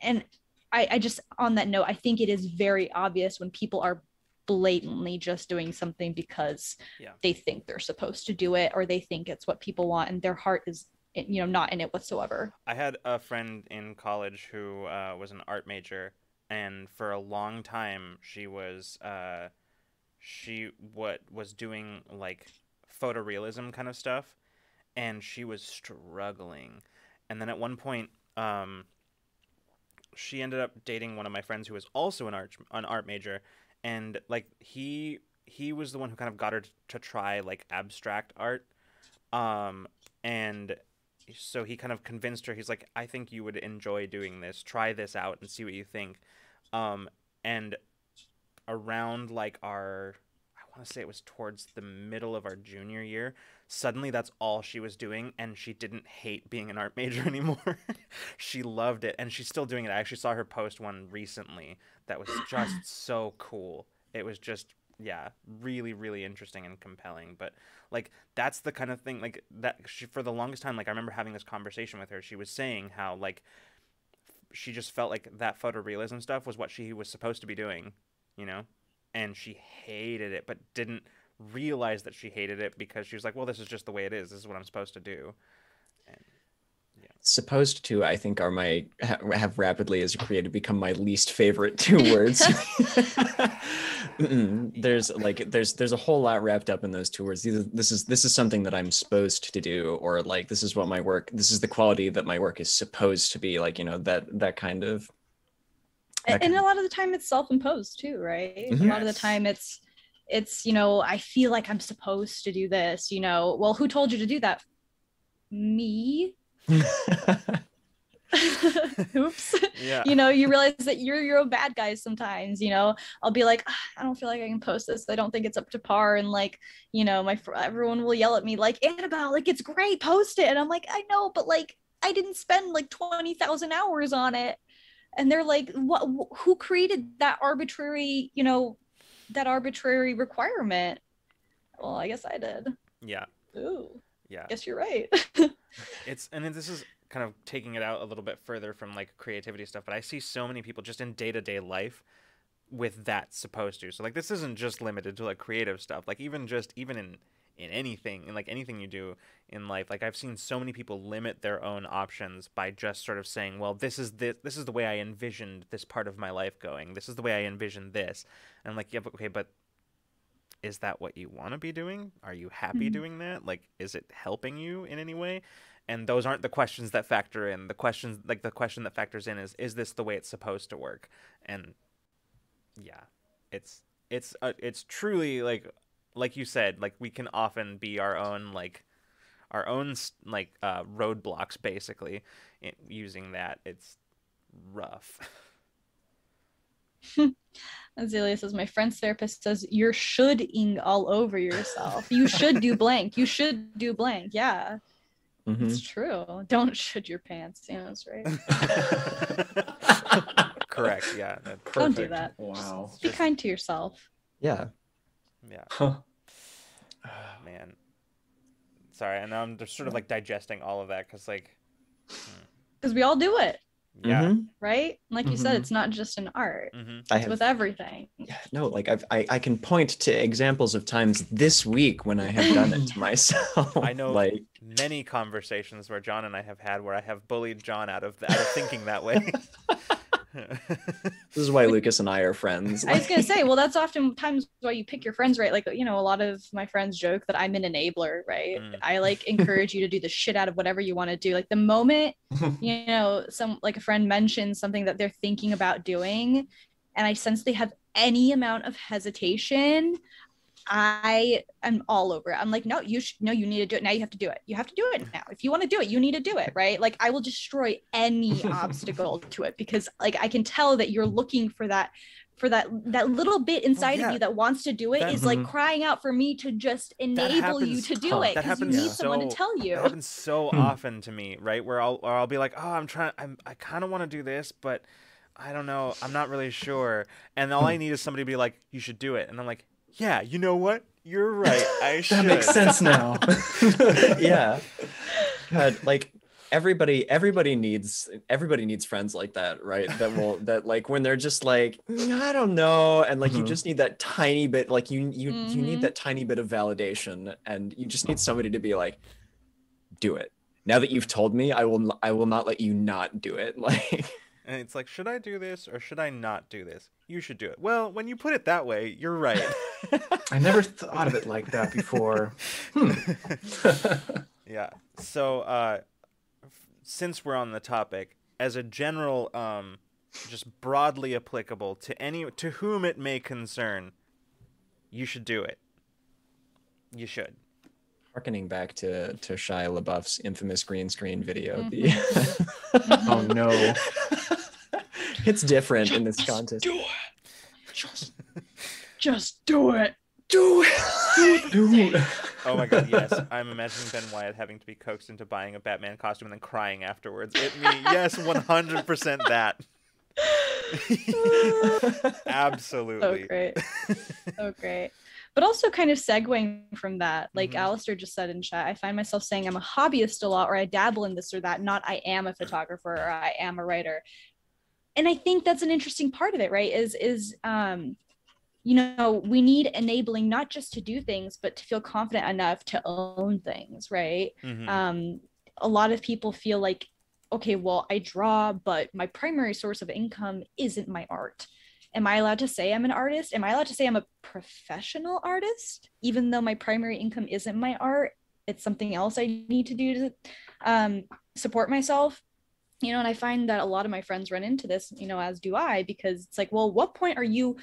And I just, on that note, I think it is very obvious when people are blatantly just doing something because they think they're supposed to do it or they think it's what people want and their heart is not in it whatsoever. I had a friend in college who was an art major, and for a long time she was doing like photorealism kind of stuff, and she was struggling. And then at one point she ended up dating one of my friends who was also an art major, and like he was the one who kind of got her to try like abstract art, and so he kind of convinced her. He's like, I think you would enjoy doing this, try this out and see what you think. And around like I want to say it was towards the middle of our junior year, suddenly that's all she was doing, and she didn't hate being an art major anymore. She loved it, and she's still doing it. I actually saw her post one recently that was just so cool. It was just yeah, really, really interesting and compelling. But like that's the kind of thing like that she, for the longest time, like I remember having this conversation with her. She was saying how like she just felt like that photorealism stuff was what she was supposed to be doing, you know? And she hated it, but didn't realize that she hated it because she was like, well, this is just the way it is. This is what I'm supposed to do. And yeah. Supposed to, I think, are my have rapidly as a creative become my least favorite two words. There's like there's a whole lot wrapped up in those two words. This is something that I'm supposed to do, or like this is what my work, this is the quality that my work is supposed to be, like, you know, that kind of. And a lot of the time it's self-imposed too, right? Mm-hmm. A lot of the time it's you know, I feel like I'm supposed to do this, you know. Well, who told you to do that? Me. Oops. Yeah. You know, you realize that you're your own bad guys sometimes, you know. I'll be like, I don't feel like I can post this. I don't think it's up to par. And like, you know, everyone will yell at me like, Annabelle, like it's great, post it. And I'm like, I know, but like I didn't spend like 20,000 hours on it. And they're like, what, who created that arbitrary, you know, that arbitrary requirement? Well, I guess I did. Yeah. Ooh. Yeah. Guess you're right. And this is kind of taking it out a little bit further from like creativity stuff, but I see so many people just in day-to-day life with that supposed to. So like this isn't just limited to like creative stuff. Like even in anything, in like anything you do in life, like I've seen so many people limit their own options by just sort of saying, well, this is the way I envisioned this part of my life going. This is the way I envisioned this. And I'm like, yeah, but okay, but is that what you want to be doing? Are you happy doing that? Like, is it helping you in any way? And those aren't the questions that factor in. The question that factors in is this the way it's supposed to work? And yeah, it's truly like you said, like we can often be our own roadblocks basically using that. It's rough. Azealia says, my friend's therapist says you're shoulding all over yourself. You should do blank. You should do blank. Yeah. Mm-hmm. It's true. Don't should your pants. Yeah, that's right. Correct. Yeah. Don't do that. Wow. Just be kind to yourself. Yeah. Yeah. Huh. Man. Sorry, and I'm just sort of like digesting all of that because like. Because we all do it. Yeah. Mm-hmm. Right? Like you said, it's not just an art. It's with everything. Yeah, no, like I can point to examples of times this week when I have done it to myself. I know like many conversations where John and I have had where I have bullied John out of thinking that way. this is why Lucas and I are friends. I was gonna say, well, that's oftentimes why you pick your friends, right? Like, you know, a lot of my friends joke that I'm an enabler, right? I like encourage you to do the shit out of whatever you want to do. Like the moment, you know, a friend mentions something that they're thinking about doing, and I sense they have any amount of hesitation, I am all over it. I'm like, no, you need to do it now. You have to do it. You have to do it now. If you want to do it, you need to do it, right? Like I will destroy any obstacle to it because like I can tell that you're looking for that little bit inside of you that wants to do it is like crying out for me to just enable you to do it because you need someone to tell you. That happens so often to me, right? Where I'll be like, oh, I kind of want to do this, but I don't know. I'm not really sure. And all I need is somebody to be like, you should do it. And I'm like, yeah, you know what? You're right. I should. That makes sense now. Yeah. God, like everybody needs friends like that, right? That like when they're just like, I don't know, and like you just need that tiny bit, like you need that tiny bit of validation, and you just need somebody to be like, do it. Now that you've told me, I will not let you not do it. Like. And it's like, should I do this or should I not do this? You should do it. Well, when you put it that way, you're right. I never thought of it like that before. Yeah. So, since we're on the topic, as a general, just broadly applicable to whom it may concern, you should do it. You should. Harkening back to Shia LaBeouf's infamous green screen video. Oh no. It's different in this context. Do it. Just do it. Do it. Oh my god, yes. I'm imagining Ben Wyatt having to be coaxed into buying a Batman costume and then crying afterwards. Yes, 100% that. Absolutely. So great. So great. But also kind of segueing from that, like Mhm. Alistair just said in chat, I find myself saying I'm a hobbyist a lot, or I dabble in this or that, not I am a photographer or I am a writer. And I think that's an interesting part of it, right? You know, we need enabling not just to do things, but to feel confident enough to own things, right? Mhm. A lot of people feel like, okay, well, I draw, but my primary source of income isn't my art. Am I allowed to say I'm an artist? Am I allowed to say I'm a professional artist, even though my primary income isn't my art? It's something else I need to do to support myself. You know, and I find that a lot of my friends run into this, you know, as do I, because it's like, well, what point are you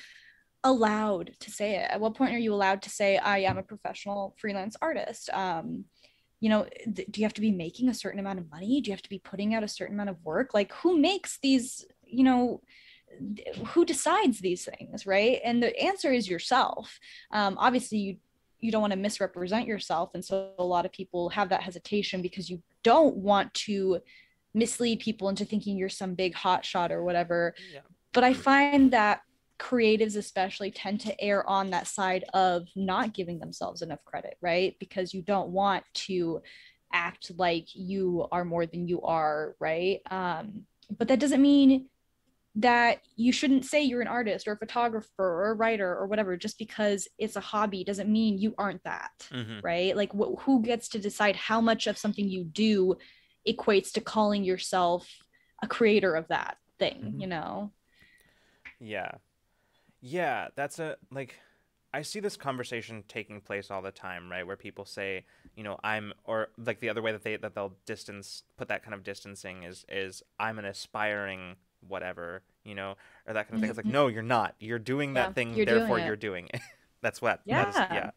allowed to say it? At what point are you allowed to say I am a professional freelance artist? You know, do you have to be making a certain amount of money? Do you have to be putting out a certain amount of work? Like, who makes these, you know, who decides these things, right? And the answer is yourself. Obviously, you don't want to misrepresent yourself, and so a lot of people have that hesitation because you don't want to mislead people into thinking you're some big hotshot or whatever. Yeah. But I find that creatives especially tend to err on that side of not giving themselves enough credit, right? Because you don't want to act like you are more than you are, right? But that doesn't mean that you shouldn't say you're an artist or a photographer or a writer or whatever. Just because it's a hobby doesn't mean you aren't that, Mhm. right? Like, who gets to decide how much of something you do equates to calling yourself a creator of that thing, you know? Yeah. Yeah, that's a like I see this conversation taking place all the time, right? Where people say, you know, I'm or like the other way that they'll distance put that kind of distancing is I'm an aspiring whatever, you know, or that kind of thing. It's like, Mm-hmm. no, you're not. You're doing Yeah, that thing, you're doing therefore it. you're doing it. That is Yeah. yeah.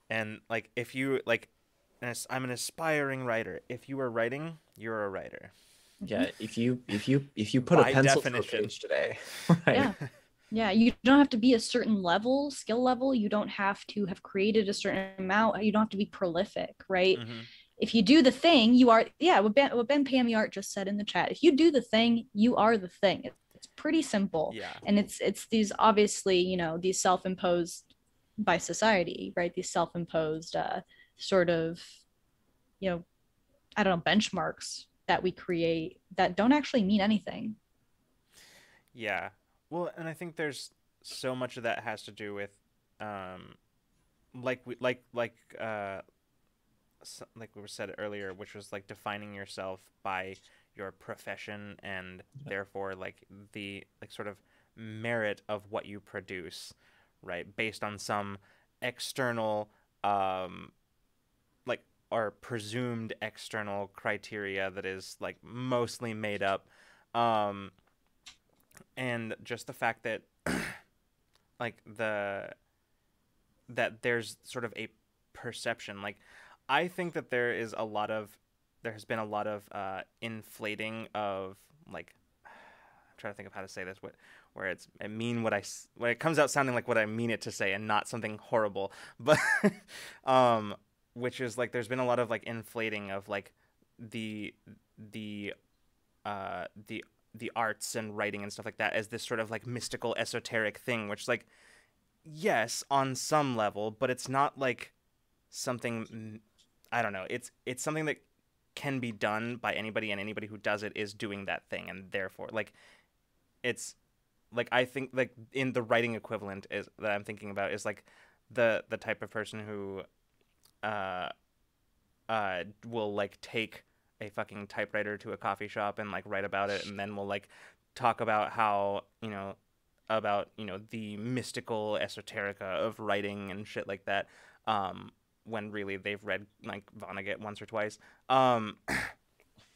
And like if you like I'm an aspiring writer. If you are writing, you're a writer. Yeah, if you put a By pencil to a definition. page today, right? Yeah. Yeah, you don't have to be a certain level, skill level. You don't have to have created a certain amount. You don't have to be prolific, right? Mhm. If you do the thing, you are, yeah, what Ben Pamiart just said in the chat. If you do the thing, you are the thing. It's pretty simple. Yeah. And it's these obviously, you know, these self-imposed by society, right? These self-imposed sort of, you know, I don't know, benchmarks that we create that don't actually mean anything. Yeah. Well, and I think there's so much of that has to do with um like we like we were said earlier, which was like defining yourself by your profession and therefore like the like sort of merit of what you produce, right? Based on some external um like or presumed external criteria that is like mostly made up. Um and just the fact that like there's sort of a perception. Like I think that there has been a lot of inflating of like I'm trying to think of how to say this where I mean where it comes out sounding like what I mean it to say and not something horrible. But um which is like there's been a lot of like inflating of like the the the arts and writing and stuff like that as this sort of like mystical esoteric thing, which like yes on some level, but it's not like something I don't know. It's something that can be done by anybody, and anybody who does it is doing that thing, and therefore like it's like I think like in the writing equivalent is that I'm thinking about is like the type of person who uh will like take a fucking typewriter to a coffee shop and like write about it, and then will like talk about how the mystical esoterica of writing and shit like that, when really they've read like Vonnegut once or twice. um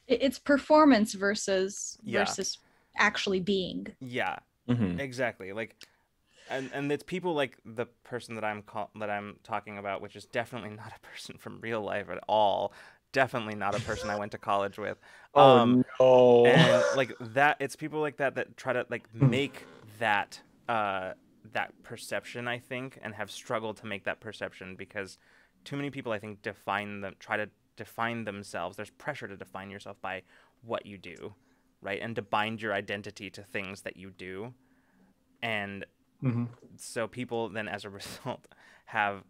It's performance versus yeah, actually being. yeah, Hmm. exactly. Like and it's people like the person that I'm talking about, which is definitely not a person from real life at all, definitely not a person I went to college with. Oh um no. and like that, it's people like that try to like make that that perception, I think, and have struggled to make that perception because too many people, I think, try to define themselves. There's pressure to define yourself by what you do. right? And to bind your identity to things that you do. And so people then, as a result, have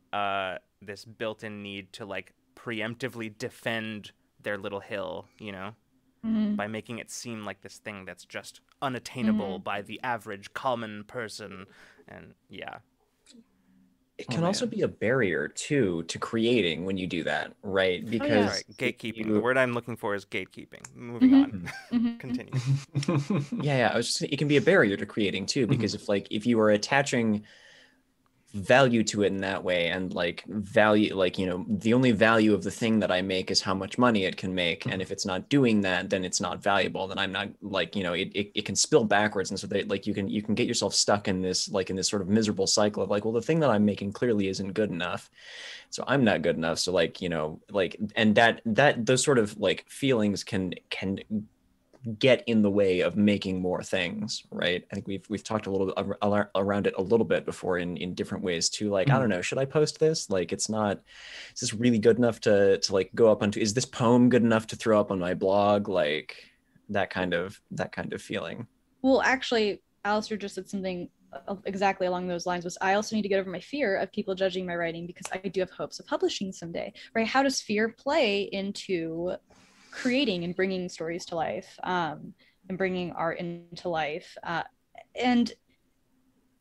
this built-in need to like preemptively defend their little hill, you know, by making it seem like this thing that's just unattainable by the average common person. And yeah. It can also be a barrier too to creating when you do that, right? Because Sorry, gatekeeping. The word I'm looking for is gatekeeping. Moving on. Continue. Yeah, I was just, it can be a barrier to creating too, because if you are attaching value to it in that way, and like value, like, you know, the only value of the thing that I make is how much money it can make, and if it's not doing that, then it's not valuable, then I'm not, like, you know, it can spill backwards, and so that, like, you can get yourself stuck in this, like, in this sort of miserable cycle of like, well, the thing that I'm making clearly isn't good enough, so I'm not good enough, so, like, you know, like, and that those sort of like feelings can get in the way of making more things, right? I think we've talked a little bit around it a little bit before in different ways too. Like, I don't know, should I post this? Like, it's not, is this really good enough to like go up onto, is this poem good enough to throw up on my blog? Like that kind of feeling. Well, actually, Alistair just said something exactly along those lines. Was I also need to get over my fear of people judging my writing, because I do have hopes of publishing someday, right? How does fear play into creating and bringing stories to life, and bringing art into life? And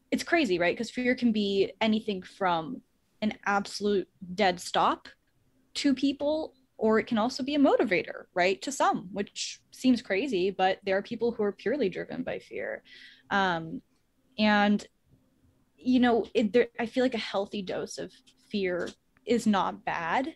it's crazy, right? Because fear can be anything from an absolute dead stop to people, or it can also be a motivator, right? To some, which seems crazy, but there are people who are purely driven by fear. And, you know, I feel like a healthy dose of fear is not bad,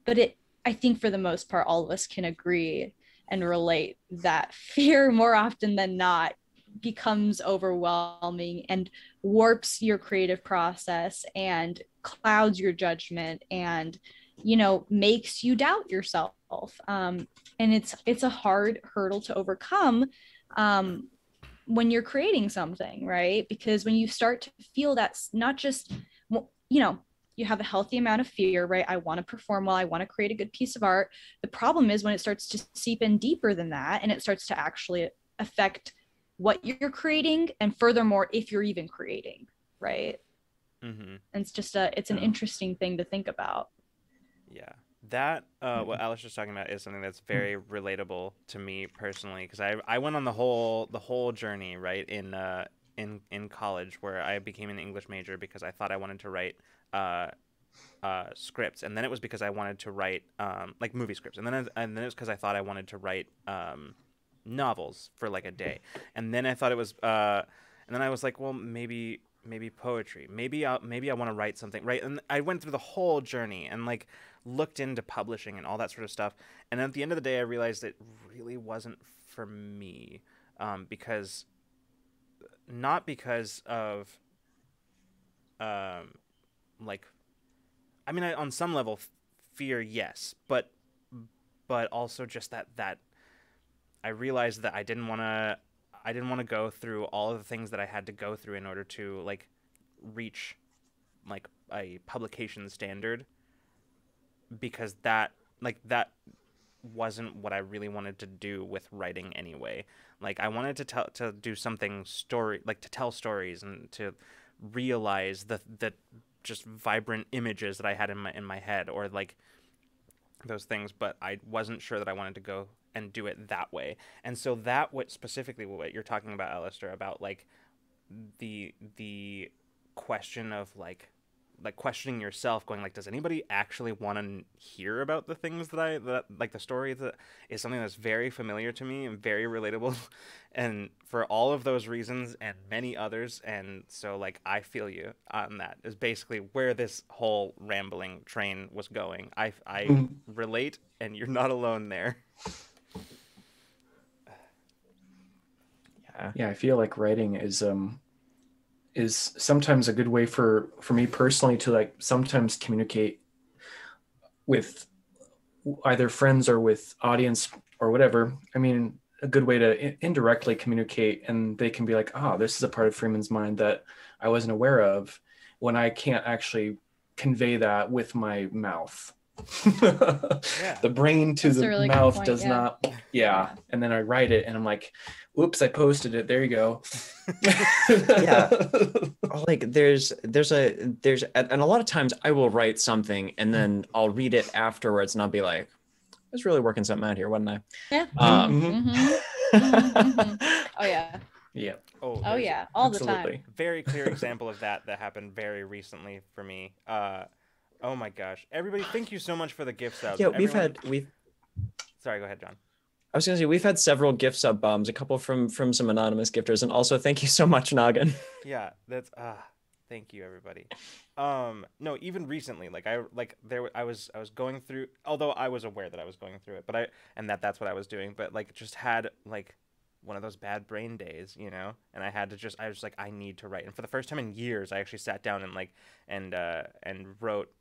but I think for the most part, all of us can agree and relate that fear more often than not becomes overwhelming and warps your creative process and clouds your judgment and, you know, makes you doubt yourself. And it's a hard hurdle to overcome when you're creating something, right? Because when you start to feel that's not just, you know, you have a healthy amount of fear, right? I want to perform well, I want to create a good piece of art. The problem is when it starts to seep in deeper than that, and it starts to actually affect what you're creating, and furthermore, if you're even creating, right? And it's just it's an interesting thing to think about. Yeah, that what Alice was talking about is something that's very relatable to me personally, because I went on the whole journey, right, in college, where I became an English major because I thought I wanted to write scripts, and then it was because I wanted to write like movie scripts, and then it was because I thought I wanted to write novels for like a day, and then I thought it was and then I was like, well, maybe poetry, maybe I want to write something, right? And I went through the whole journey and like looked into publishing and all that sort of stuff, and at the end of the day I realized it really wasn't for me, because not because of like, I mean, on some level fear, yes, but also just that I realized that I didn't want to go through all of the things that I had to go through in order to like reach like a publication standard, because that wasn't what I really wanted to do with writing anyway. Like, I wanted to do something like to tell stories and to realize the just vibrant images that I had in my head, or like those things, but I wasn't sure that I wanted to go and do it that way. And so that specifically what you're talking about, Alistair, about like the question of like questioning yourself, going like, does anybody actually want to hear about the things that like the story that is something that's very familiar to me and very relatable, and for all of those reasons and many others. And so like I feel you on that is basically where this whole rambling train was going. I relate, and you're not alone there. Yeah, I feel like writing is sometimes a good way for me personally to like sometimes communicate with either friends or with audience or whatever. I mean, a good way to indirectly communicate, and they can be like, oh, this is a part of Freeman's mind that I wasn't aware of, when I can't actually convey that with my mouth. Yeah. The brain to That's a the really good mouth point, does yeah. not. Yeah. Yeah. And then I write it and I'm like, oops, I posted it. There you go. Yeah. Like there's and a lot of times I will write something and then I'll read it afterwards and I'll be like, I was really working something out here, wasn't I? Yeah. Mhm. Oh yeah. Yeah. Oh, Oh there's yeah. All the Absolutely. time. a very clear example of that happened very recently for me. Oh my gosh. Everybody, thank you so much for the gift subs. Yeah, Everyone... Sorry, go ahead, John. I was gonna say we've had several gift sub bombs, a couple from some anonymous gifters, and also thank you so much, Noggin. Yeah, that's thank you everybody. No, even recently, like I was going through, although I was aware that I was going through it, but that's what I was doing, but like just had like one of those bad brain days, you know, and I was like, I need to write. And for the first time in years, I actually sat down and and wrote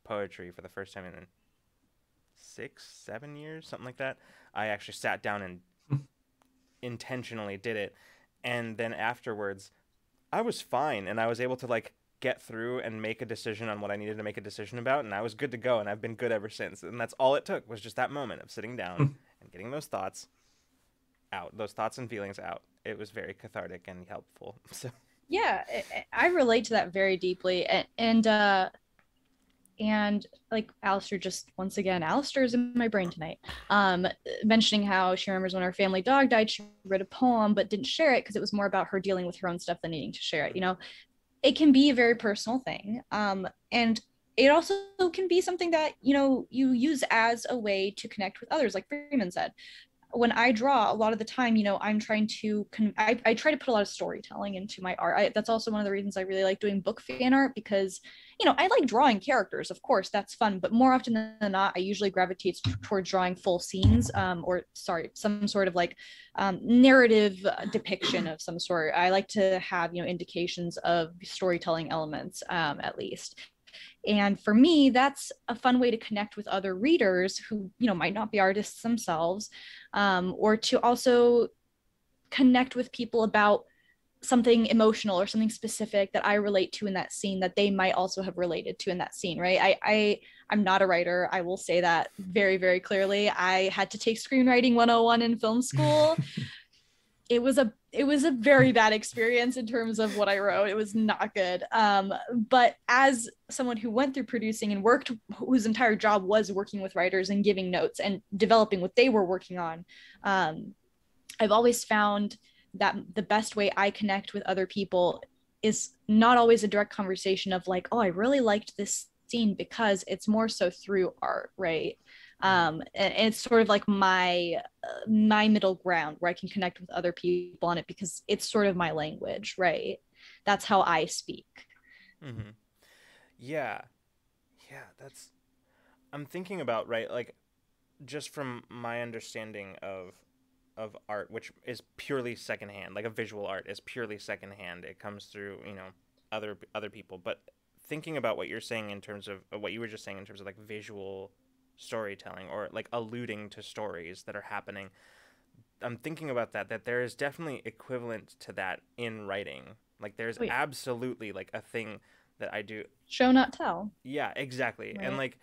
poetry for the first time in 6-7 years, something like that. I actually sat down and intentionally did it, and then afterwards I was fine, and I was able to like get through and make a decision on what I needed to make a decision about, and I was good to go, and I've been good ever since. And that's all it took, was just that moment of sitting down and getting those thoughts out, those thoughts and feelings out. It was very cathartic and helpful. So Yeah, I relate to that very deeply, and like Alistair, just once again, Alistair's in my brain tonight, mentioning how she remembers when her family dog died, she wrote a poem but didn't share it because it was more about her dealing with her own stuff than needing to share it. You know, it can be a very personal thing, and it also can be something that, you know, you use as a way to connect with others, like Freeman said. When I draw, a lot of the time, you know, I'm trying to I try to put a lot of storytelling into my art. That's also one of the reasons I really like doing book fan art, because, you know, I like drawing characters, of course, that's fun, but more often than not, I usually gravitate towards drawing full scenes, or sorry, some sort of like narrative depiction of some sort. I like to have, you know, indications of storytelling elements, at least. And for me, that's a fun way to connect with other readers who, you know, might not be artists themselves, or to also connect with people about something emotional or something specific that I relate to in that scene that they might also have related to in that scene, right? I'm not a writer. I will say that very, very clearly. I had to take screenwriting 101 in film school. It was a very bad experience in terms of what I wrote. It was not good. But as someone who went through producing and worked, whose entire job was working with writers and giving notes and developing what they were working on, I've always found that the best way I connect with other people is not always a direct conversation of like, oh, I really liked this scene, because it's more so through art, right? And it's sort of like my middle ground where I can connect with other people on it, because it's sort of my language, right? That's how I speak. mm-hmm. Yeah, that's, I'm thinking about, right, like, just from my understanding of art, which is purely secondhand, like a visual art is purely secondhand. It comes through, you know, other people. But thinking about what you're saying in terms of what you were just saying in terms of like visual storytelling, or like alluding to stories that are happening, I'm thinking about that there is definitely equivalent to that in writing. Like there's absolutely like a thing that I do. Show not tell. Yeah, exactly. Right. And like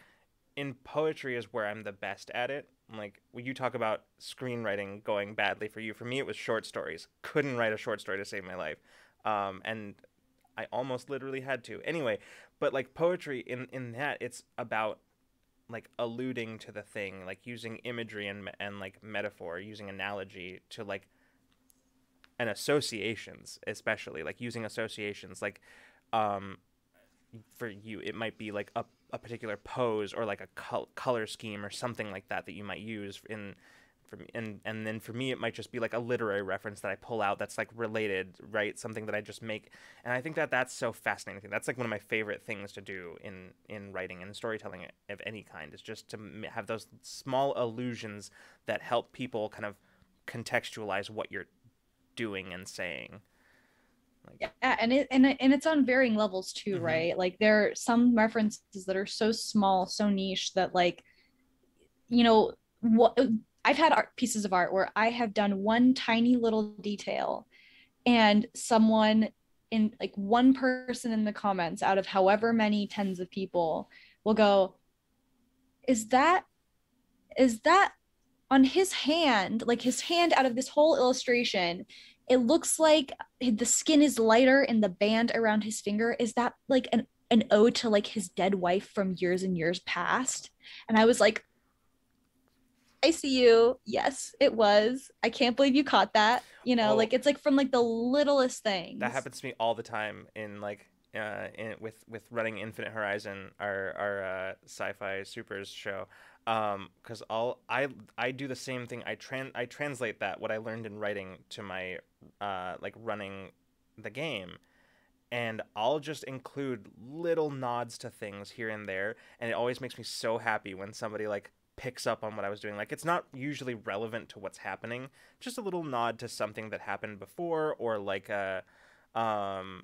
in poetry is where I'm the best at it. Like when you talk about screenwriting going badly for you, for me it was short stories. Couldn't write a short story to save my life, and I almost literally had to. Anyway, but like poetry in that, it's about like alluding to the thing, like using imagery and like metaphor, using analogy to like, and associations, especially like using associations, like um for you it might be like a particular pose or like a color scheme or something like that you might use in for me, and then for me it might just be like a literary reference that I pull out that's like related, right? Something that I just make. And I think that that's so fascinating. That's like one of my favorite things to do in writing and storytelling of any kind, is just to have those small allusions that help people kind of contextualize what you're doing and saying. Like, yeah, and it's on varying levels too, right? Like there are some references that are so small, so niche that, like, you know, what I've had pieces of art where I have done one tiny little detail, and someone in like one person in the comments out of however many tens of people will go, is that on his hand, like his hand out of this whole illustration, it looks like the skin is lighter and the band around his finger, is that like an ode to like his dead wife from years and years past? And I was like, I see you. Yes, it was. I can't believe you caught that. Oh, Like it's like from like the littlest things. that happens to me all the time in like with running Infinite Horizon, our sci-fi supers show. Because I do the same thing. I translate that what I learned in writing to my like running the game, and I'll just include little nods to things here and there, and it always makes me so happy when somebody like picks up on what I was doing. Like it's not usually relevant to what's happening, just a little nod to something that happened before, um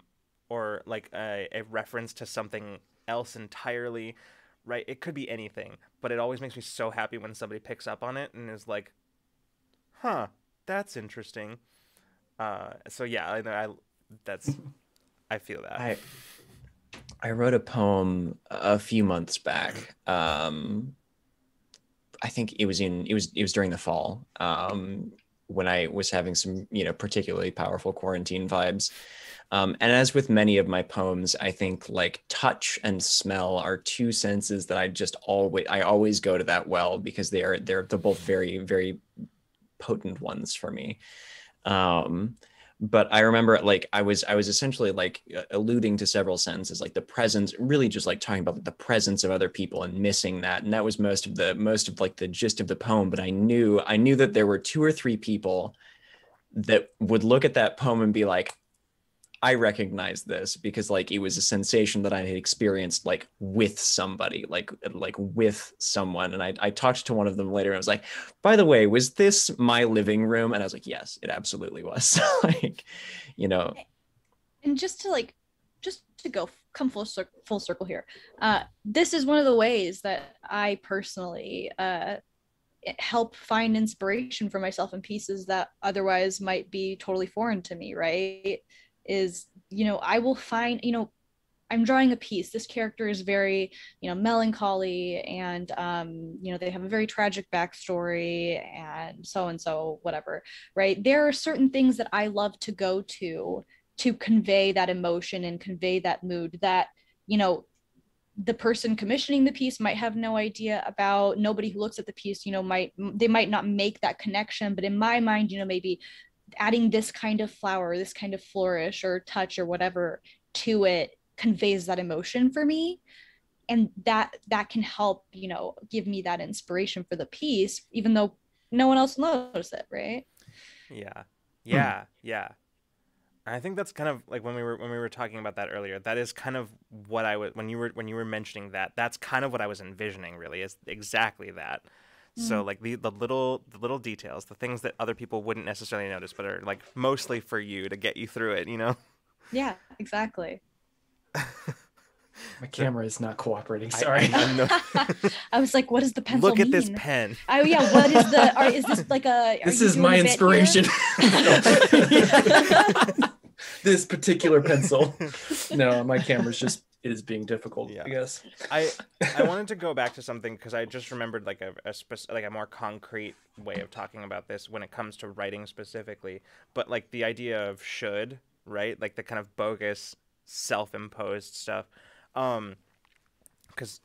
or like a reference to something else entirely, right? It could be anything, but it always makes me so happy when somebody picks up on it and is like, "Huh, that's interesting." So yeah, I that's I feel that. I wrote a poem a few months back. I think it was during the fall, when I was having some, particularly powerful quarantine vibes. And as with many of my poems, I think like touch and smell are two senses that I always go to that well, because they're both very, very potent ones for me. But I remember like I was essentially like alluding to several senses, like the presence, really just like talking about the presence of other people and missing that. And that was most of like the gist of the poem. But I knew that there were two or three people that would look at that poem and be like, I recognize this, because like it was a sensation that I had experienced like with somebody, like with someone. And I talked to one of them later and I was like, by the way, was this my living room? And I was like, yes, it absolutely was. Like, you know. And just to go come full circle here, this is one of the ways that I personally help find inspiration for myself in pieces that otherwise might be totally foreign to me, right? Is, I will find, I'm drawing a piece. This character is very, melancholy, and they have a very tragic backstory, and so, whatever, right? There are certain things that I love to go to convey that emotion and convey that mood that, the person commissioning the piece might have no idea about. Nobody who looks at the piece, might not make that connection. But in my mind, maybe adding this kind of flower, this kind of flourish or touch or whatever to it conveys that emotion for me. And that can help, give me that inspiration for the piece, even though no one else knows it, right? Yeah. I think that's kind of like when we were talking about that earlier. That is kind of what I was when you were mentioning that. That's kind of what I was envisioning. Really, is exactly that. So like the little details, the things that other people wouldn't necessarily notice, but are like mostly for you to get you through it. Yeah, exactly. My camera is not cooperating. Sorry. I was like, what does the pencil Look at mean? this pen. Oh yeah, what is is this like a? This is my inspiration. This particular pencil. No, my camera's just is being difficult. Yeah. I guess. I wanted to go back to something because I just remembered like a more concrete way of talking about this when it comes to writing specifically. But like the idea of should, right? Like the kind of bogus self-imposed stuff. Because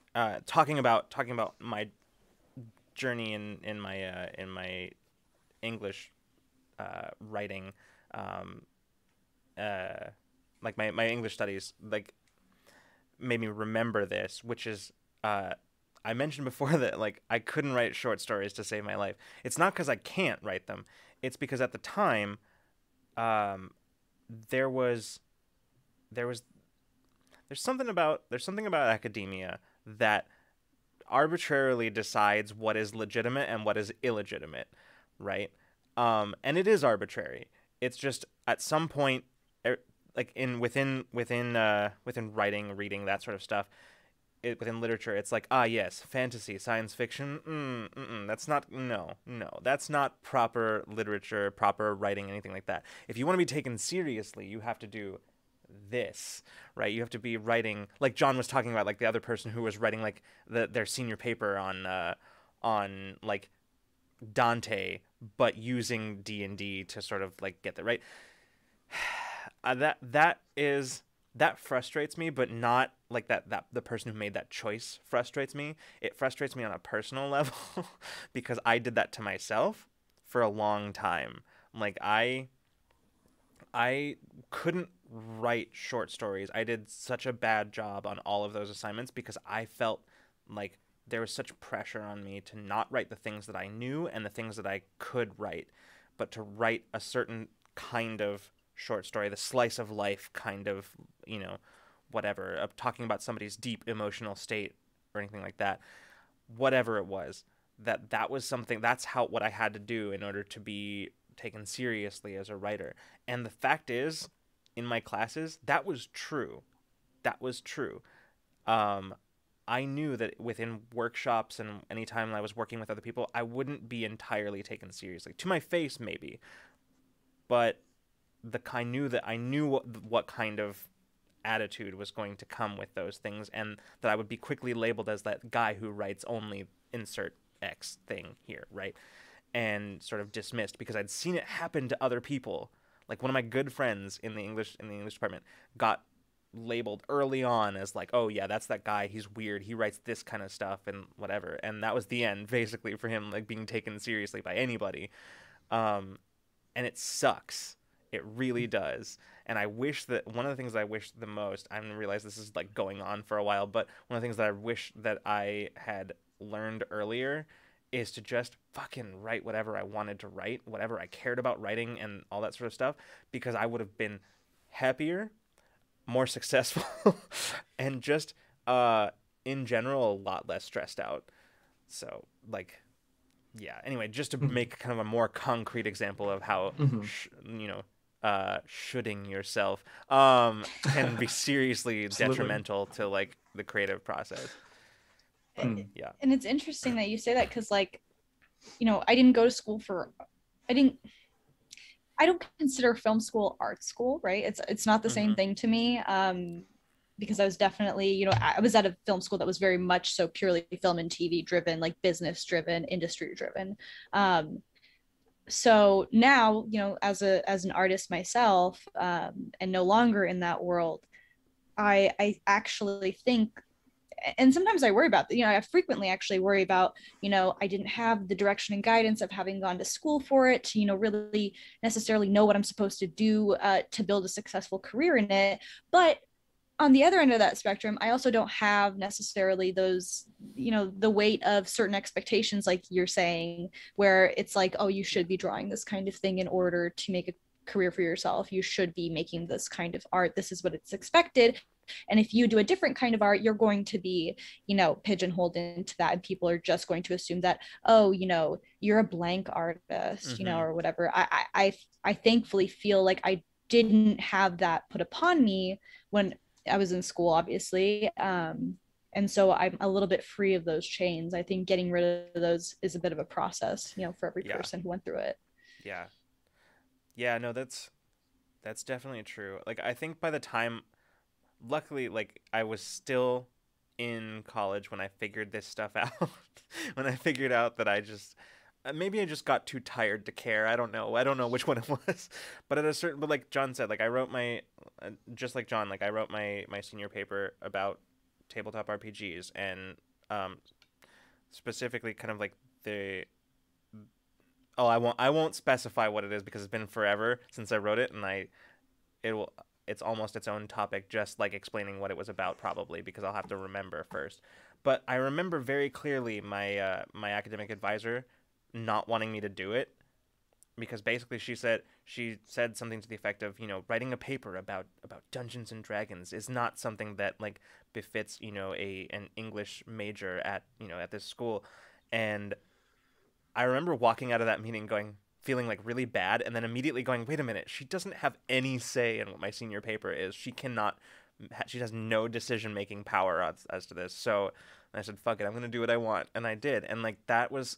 talking about my journey in my English writing, like my English studies, like made me remember this, which is I mentioned before that like I couldn't write short stories to save my life. It's not because I can't write them. It's because at the time, there's something about academia that arbitrarily decides what is legitimate and what is illegitimate, right? And it is arbitrary. It's just at some point, like within writing, reading, that sort of stuff, within literature, it's like, yes, fantasy, science fiction, that's not proper literature, proper writing, anything like that. If you want to be taken seriously, you have to do this, right? You have to be writing, like John was talking about, like the other person who was writing like their senior paper on like Dante, but using D&D to sort of like get that right. That frustrates me, but not like that the person who made that choice frustrates me. It frustrates me on a personal level because I did that to myself for a long time. Like I couldn't write short stories. I did such a bad job on all of those assignments because I felt like there was such pressure on me to not write the things that I knew and the things that I could write, but to write a certain kind of short story, the slice of life kind of, whatever, of talking about somebody's deep emotional state or anything like that, whatever it was, that was something, that's what I had to do in order to be taken seriously as a writer. And the fact is, in my classes, that was true. That was true. I knew that within workshops and anytime I was working with other people, I wouldn't be entirely taken seriously. To my face, maybe. But I knew what kind of attitude was going to come with those things, and that I would be quickly labeled as that guy who writes only insert X thing here, right? And sort of dismissed because I'd seen it happen to other people. Like one of my good friends in the English department got labeled early on as like, oh yeah, that's that guy, he's weird, he writes this kind of stuff and whatever. And that was the end basically for him, like being taken seriously by anybody. And it sucks. It really does. And I wish that one of the things I wish the most, I realize this is like going on for a while, but one of the things that I wish that I had learned earlier is to just fucking write whatever I wanted to write, whatever I cared about writing and all that sort of stuff, because I would have been happier, more successful, and just in general a lot less stressed out. So like, yeah, anyway, just to make kind of a more concrete example of how shoulding yourself can be seriously detrimental to like the creative process. But, yeah. And it's interesting that you say that because like, I didn't go to school I don't consider film school art school, right? It's not the same thing to me. Because I was definitely, I was at a film school that was very much so purely film and TV driven, like business driven, industry driven. So now, as an artist myself, and no longer in that world, I actually think, and sometimes I worry about, I frequently actually worry about, I didn't have the direction and guidance of having gone to school for it to, really necessarily know what I'm supposed to do to build a successful career in it. But on the other end of that spectrum, I also don't have necessarily those, the weight of certain expectations, like you're saying, where it's like, oh, you should be drawing this kind of thing in order to make a career for yourself. You should be making this kind of art. This is what it's expected. And if you do a different kind of art, you're going to be, pigeonholed into that. And people are just going to assume that, oh, you're a blank artist, or whatever. I thankfully feel like I didn't have that put upon me when I was in school, obviously. And so I'm a little bit free of those chains. I think getting rid of those is a bit of a process, for every person who went through it. Yeah. Yeah, no, that's definitely true. Like, I think by the time, luckily, like, I was still in college when I figured this stuff out. When I figured out that maybe I just got too tired to care. I don't know which one it was. But but like John said, like I wrote just like John, like I wrote my senior paper about tabletop RPGs and specifically kind of like I won't specify what it is because it's been forever since I wrote it, and it's almost its own topic, just like explaining what it was about, probably, because I'll have to remember first. But I remember very clearly my my academic advisor not wanting me to do it, because basically she said something to the effect of, writing a paper about Dungeons and Dragons is not something that like befits, an English major at this school. And I remember walking out of that meeting feeling like really bad, and then immediately going, wait a minute, she doesn't have any say in what my senior paper is. She has no decision making power as to this. So I said, fuck it, I'm gonna do what I want, and I did. And like that was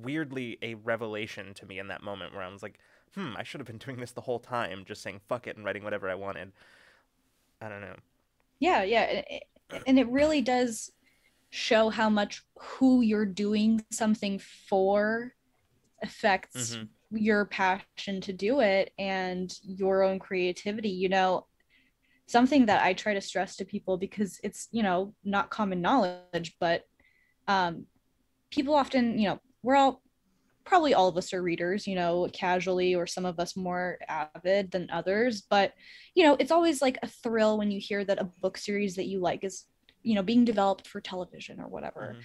weirdly a revelation to me in that moment, where I was like, I should have been doing this the whole time, just saying fuck it and writing whatever I wanted. I don't know. Yeah, yeah. And it really does show how much who you're doing something for affects your passion to do it and your own creativity. You know, something that I try to stress to people, because it's, you know, not common knowledge, but people often, you know, we're all, probably all of us are readers, you know, casually, or some of us more avid than others. But, you know, it's always like a thrill when you hear that a book series that you like is, you know, being developed for television or whatever.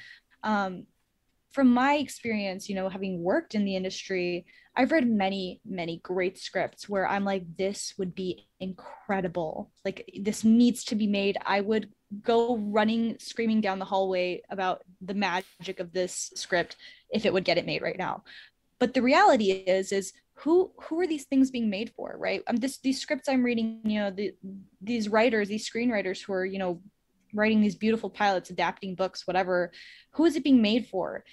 From my experience, you know, having worked in the industry, I've read many, many great scripts where I'm like, this would be incredible. Like, this needs to be made. I would go running, screaming down the hallway about the magic of this script if it would get it made right now. But the reality is who are these things being made for, right? These scripts I'm reading, you know, these writers, these screenwriters who are, you know, writing these beautiful pilots, adapting books, whatever, who is it being made for?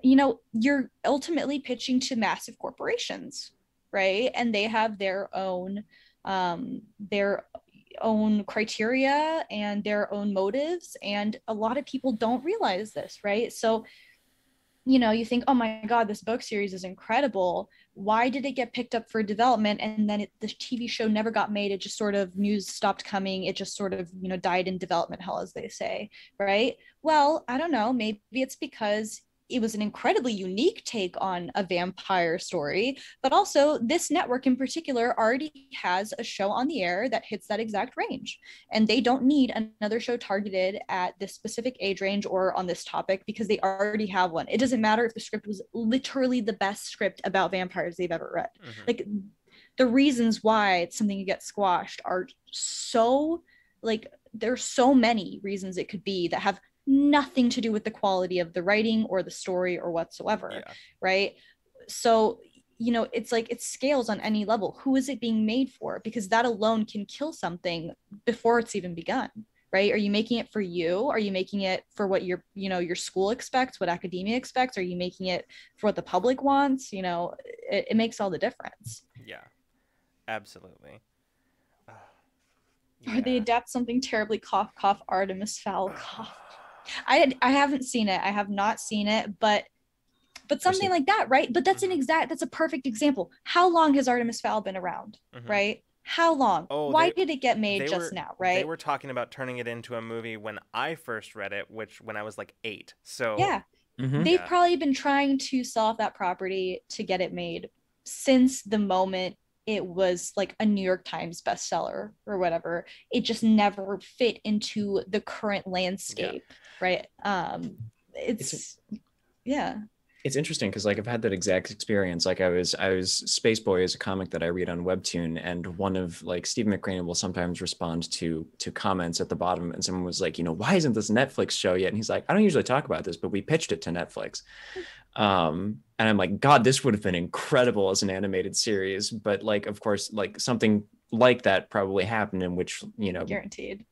You know, you're ultimately pitching to massive corporations, right? And they have their own criteria and their own motives, and a lot of people don't realize this, right? So, you know, you think, oh my God, this book series is incredible. Why did it get picked up for development? And then the TV show never got made. It just sort of, news stopped coming. It just sort of, you know, died in development hell, as they say, right? Well, I don't know. Maybe it's because it was an incredibly unique take on a vampire story, but also this network in particular already has a show on the air that hits that exact range, and they don't need another show targeted at this specific age range or on this topic, because they already have one. It doesn't matter if the script was literally the best script about vampires they've ever read. Like, the reasons why something gets squashed are so, like, there's so many reasons it could be that have nothing to do with the quality of the writing or the story or whatsoever, right? So, you know, it's like, it scales on any level. Who is it being made for? Because that alone can kill something before it's even begun, right? Are you making it for you? Are you making it for what your, you know, your school expects, what academia expects? Are you making it for what the public wants? You know, it makes all the difference. Yeah, absolutely. Or they adapt something terribly, cough, cough, Artemis Fowl, cough. I haven't seen it. I have not seen it, but something like that, right? But that's that's a perfect example. How long has Artemis Fowl been around, right? How long? Why did it get made just now, right? They were talking about turning it into a movie when I first read it, when I was like 8. So yeah, they've probably been trying to sell off that property to get it made since the moment it was like a New York Times bestseller or whatever. It just never fit into the current landscape, right? It's interesting because, like, I've had that exact experience. Like, I was Space Boy is a comic that I read on Webtoon, and one of, like, Steve McCrane will sometimes respond to comments at the bottom, and someone was like, you know, why isn't this a Netflix show yet? And he's like, I don't usually talk about this, but we pitched it to Netflix. And I'm like, God, this would have been incredible as an animated series. But, like, of course, like, something like that probably happened, in which, you know, guaranteed,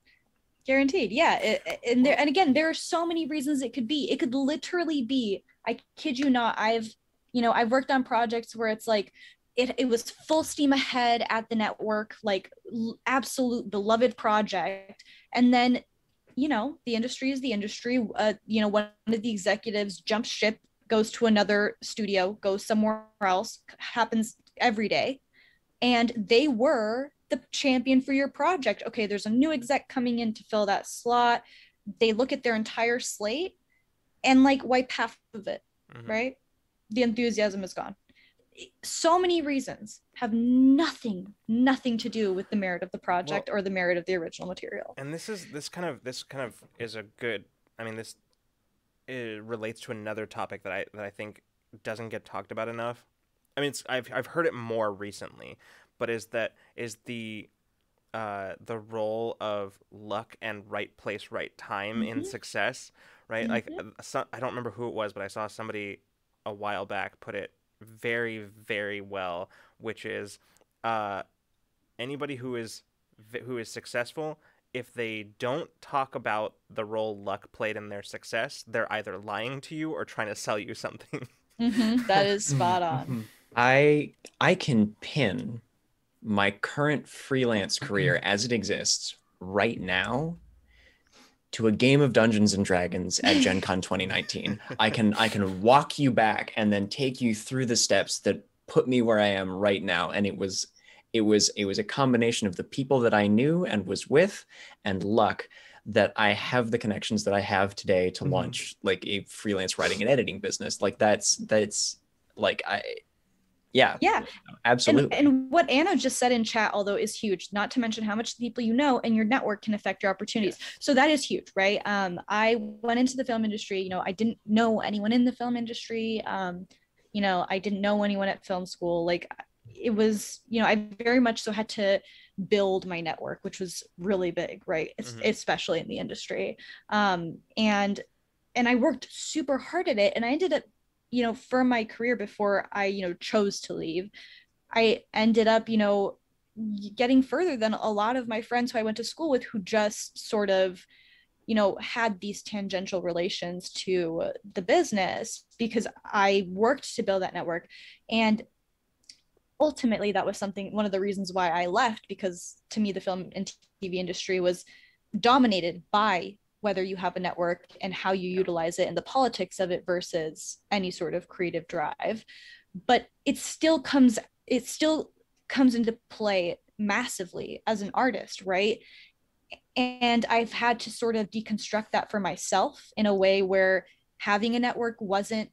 yeah. And again, there are so many reasons it could be. It could literally be, I kid you not, I've worked on projects where it's like it was full steam ahead at the network, like absolute beloved project, and then, you know, the industry is the industry. You know, one of the executives jumps ship, goes to another studio, goes somewhere else, happens every day, and they were the champion for your project. Okay, there's a new exec coming in to fill that slot. They look at their entire slate and, like, wipe half of it, right? The enthusiasm is gone. So many reasons have nothing to do with the merit of the project or the merit of the original material. And this kind of is a good, I mean, it relates to another topic that I think doesn't get talked about enough. I mean, I've heard it more recently, but is the role of luck and right place, right time in success, right? Like, I don't remember who it was, but I saw somebody a while back put it very, very well, which is anybody who is successful, if they don't talk about the role luck played in their success, they're either lying to you or trying to sell you something. That is spot on. I can pin my current freelance career as it exists right now to a game of Dungeons and Dragons at Gen Con 2019. I can walk you back and then take you through the steps that put me where I am right now. And it was a combination of the people that I knew and was with and luck that I have the connections that I have today to launch like a freelance writing and editing business. Like that's like yeah, Yeah. absolutely. And what Anna just said in chat, although is huge, not to mention how much people you know and your network can affect your opportunities. Yes. So that is huge, right? I went into the film industry, I didn't know anyone in the film industry. I didn't know anyone at film school. Like it was, I very much so had to build my network, which was really big, right? Especially in the industry. And I worked super hard at it, and I ended up, for my career before I, chose to leave, I ended up, getting further than a lot of my friends who I went to school with, who just sort of, had these tangential relations to the business because I worked to build that network. And ultimately, that was one of the reasons why I left, because to me, the film and TV industry was dominated by whether you have a network and how you utilize it and the politics of it versus any sort of creative drive. But it still comes into play massively as an artist, right? And I've had to sort of deconstruct that for myself in a way where having a network wasn't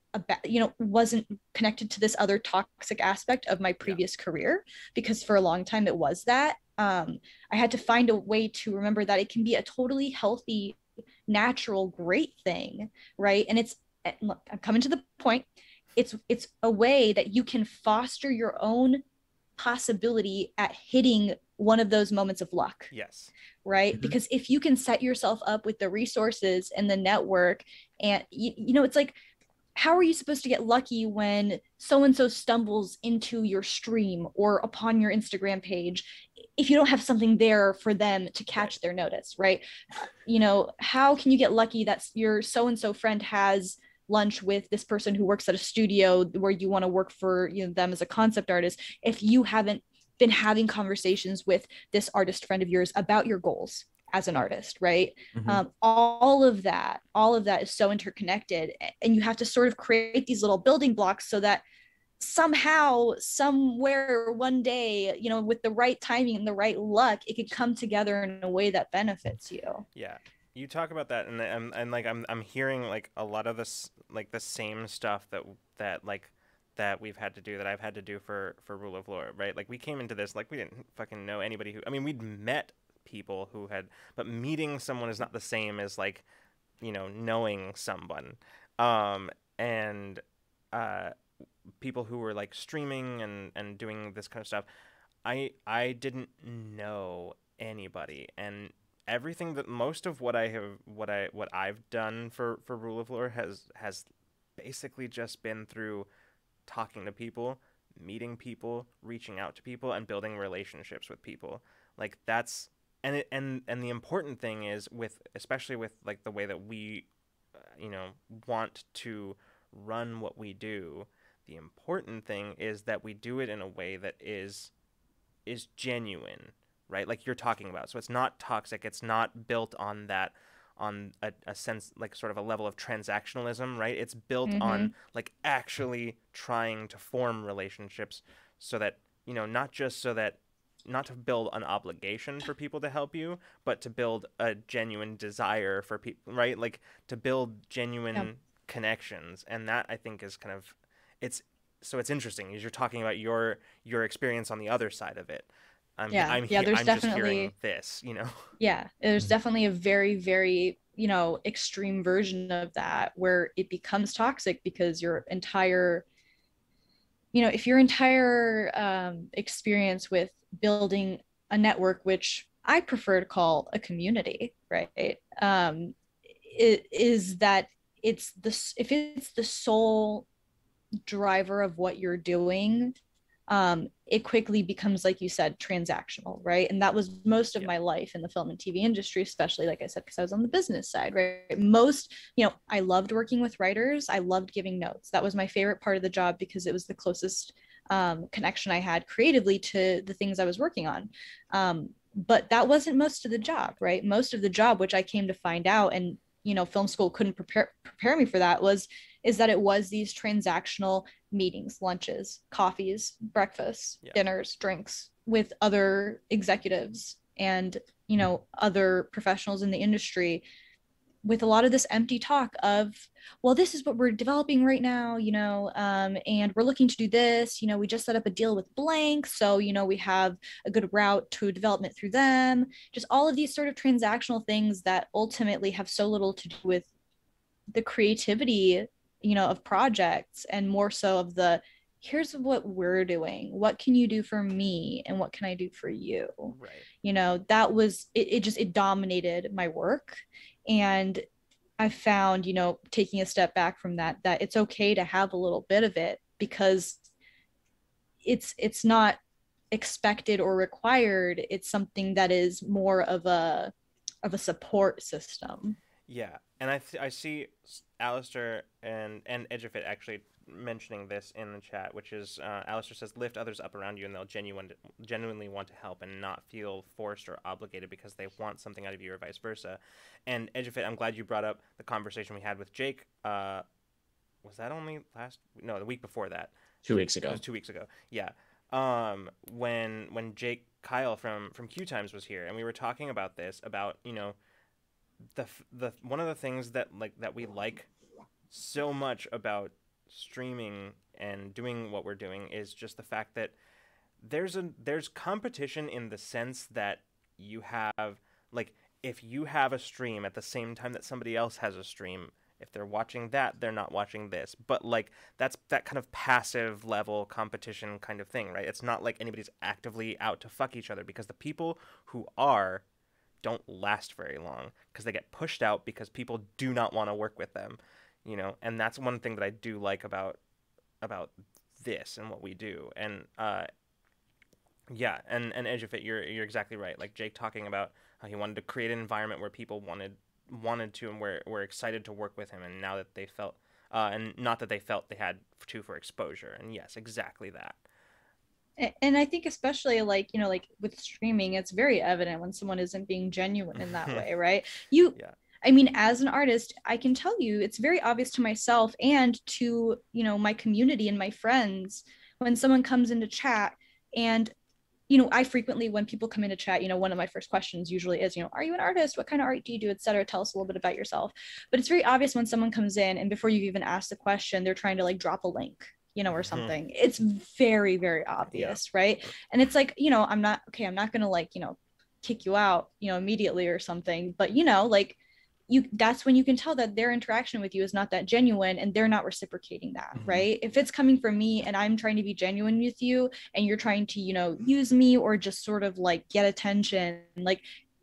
connected to this other toxic aspect of my previous career, because for a long time it was that. I had to find a way to remember that it can be a totally healthy, natural, great thing, right? And look, I'm coming to the point. It's a way that you can foster your own possibility at hitting one of those moments of luck. Yes. Right? Because if you can set yourself up with the resources and the network, and it's like, how are you supposed to get lucky when so-and-so stumbles into your stream or upon your Instagram page if you don't have something there for them to catch their notice, right? How can you get lucky that your so-and-so friend has lunch with this person who works at a studio where you want to work for them as a concept artist if you haven't been having conversations with this artist friend of yours about your goals as an artist, right? All of that is so interconnected, and you have to sort of create these little building blocks so that somehow, somewhere, one day, with the right timing and the right luck, it could come together in a way that benefits you. Yeah, you talk about that, and like I'm hearing like a lot of this, like the same stuff that we've had to do, that I've had to do for Rule of Law, right? Like we came into this like we didn't fucking know anybody who. I mean, we'd met people who had, but meeting someone is not the same as like, knowing someone, and people who were like streaming and doing this kind of stuff. I didn't know anybody, and everything that most of what I've done for Rule of Law has basically just been through talking to people, meeting people, reaching out to people, and building relationships with people. Like that's and the important thing is, especially with like the way that we want to run what we do, the important thing is that we do it in a way that is genuine, right? Like you're talking about. So it's not toxic, it's not built on that, on a sense, like sort of a level of transactionalism, right? It's built on like actually trying to form relationships so that, not to build an obligation for people to help you, but to build a genuine desire for people, right? Like to build genuine connections. And that I think is kind of, it's interesting as you're talking about your experience on the other side of it. I'm there's just hearing this, Yeah, there's definitely a very, very, extreme version of that where it becomes toxic because your entire, if your entire experience with building a network, which I prefer to call a community, right? Is that if it's the sole driver of what you're doing, it quickly becomes, like you said, transactional, right? And that was most of my life in the film and TV industry, especially, like I said, because I was on the business side, right? I loved working with writers. I loved giving notes. That was my favorite part of the job because it was the closest connection I had creatively to the things I was working on. But that wasn't most of the job, right? Most of the job, which I came to find out, and film school couldn't prepare me for that, is that it was these transactional meetings, lunches, coffees, breakfasts, dinners, drinks with other executives and other professionals in the industry, with a lot of this empty talk of, well, this is what we're developing right now, and we're looking to do this, we just set up a deal with blank, so we have a good route to development through them. Just all of these sort of transactional things that ultimately have so little to do with the creativity of projects, and more so of the, here's what we're doing, what can you do for me and what can I do for you, right? That was it. It dominated my work. And I found, taking a step back from that it's okay to have a little bit of it, because it's not expected or required. It's something that is more of a support system. Yeah, and I see Alistair and Edgefit actually mentioning this in the chat, which is Alistair says, lift others up around you and they'll genuinely want to help and not feel forced or obligated because they want something out of you, or vice versa. And Edgefit, I'm glad you brought up the conversation we had with Jake. Was that only the week before that? 2 weeks ago. It was 2 weeks ago. Yeah. When Jake Kyle from Q Times was here, and we were talking about this, about the one of the things that we like so much about streaming and doing what we're doing is just the fact that there's competition, in the sense that you have, if you have a stream at the same time that somebody else has a stream, if they're watching that, they're not watching this. But that's that kind of passive level competition kind of thing, right? It's not like anybody's actively out to fuck each other, because the people who don't last very long, because they get pushed out because people do not want to work with them, and that's one thing that I do like about this and what we do. And and Edgefit, you're exactly right. Like Jake talking about how he wanted to create an environment where people wanted to, and were excited to work with him, and now that they felt and not that they felt they had to for exposure. And yes, exactly that. And I think especially with streaming, it's very evident when someone isn't being genuine in that way, right? I mean, as an artist, I can tell you it's very obvious to myself and to, my community and my friends, when someone comes into chat. And, I frequently, when people come into chat, one of my first questions usually is, are you an artist? What kind of art do you do, et cetera? Tell us a little bit about yourself. But it's very obvious when someone comes in, and before you even ask the question, they're trying to drop a link, or something. It's very, very obvious, right? And it's I'm not gonna kick you out, immediately or something. But that's when you can tell that their interaction with you is not that genuine, and they're not reciprocating that, right? If it's coming from me and I'm trying to be genuine with you, and you're trying to, use me or just sort of get attention,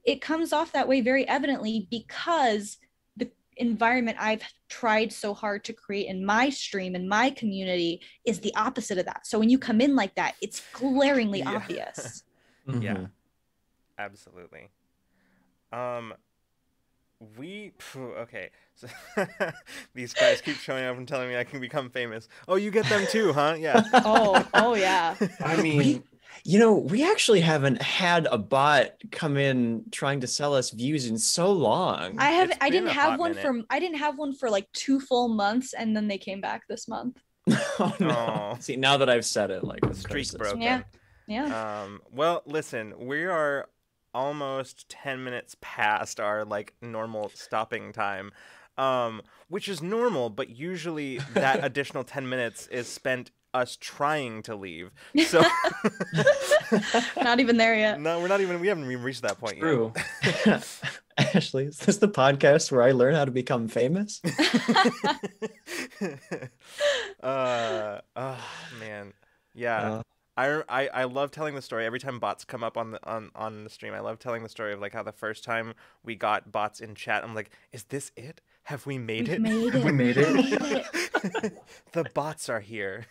it comes off that way very evidently, because the environment I've tried so hard to create in my stream and my community is the opposite of that. So when you come in like that, it's glaringly obvious. Yeah, absolutely. Okay, so these guys keep showing up and telling me I can become famous. Oh, you get them too, huh? Yeah. oh yeah. I mean, we actually haven't had a bot come in trying to sell us views in so long. I didn't have one for 2 full months, and then they came back this month. Oh no. See, now that I've said it, the streak's broken. Yeah. Well, listen, we are almost 10 minutes past our normal stopping time, which is normal, but usually that additional 10 minutes is spent us trying to leave. So not even there yet. No, we haven't even reached that point True. Yet. Ashley, is this the podcast where I learn how to become famous? Oh man. Yeah. I love telling the story every time bots come up on the stream. I love telling the story of how the first time we got bots in chat, I'm like, is this it? Have we made it? We made it. The bots are here.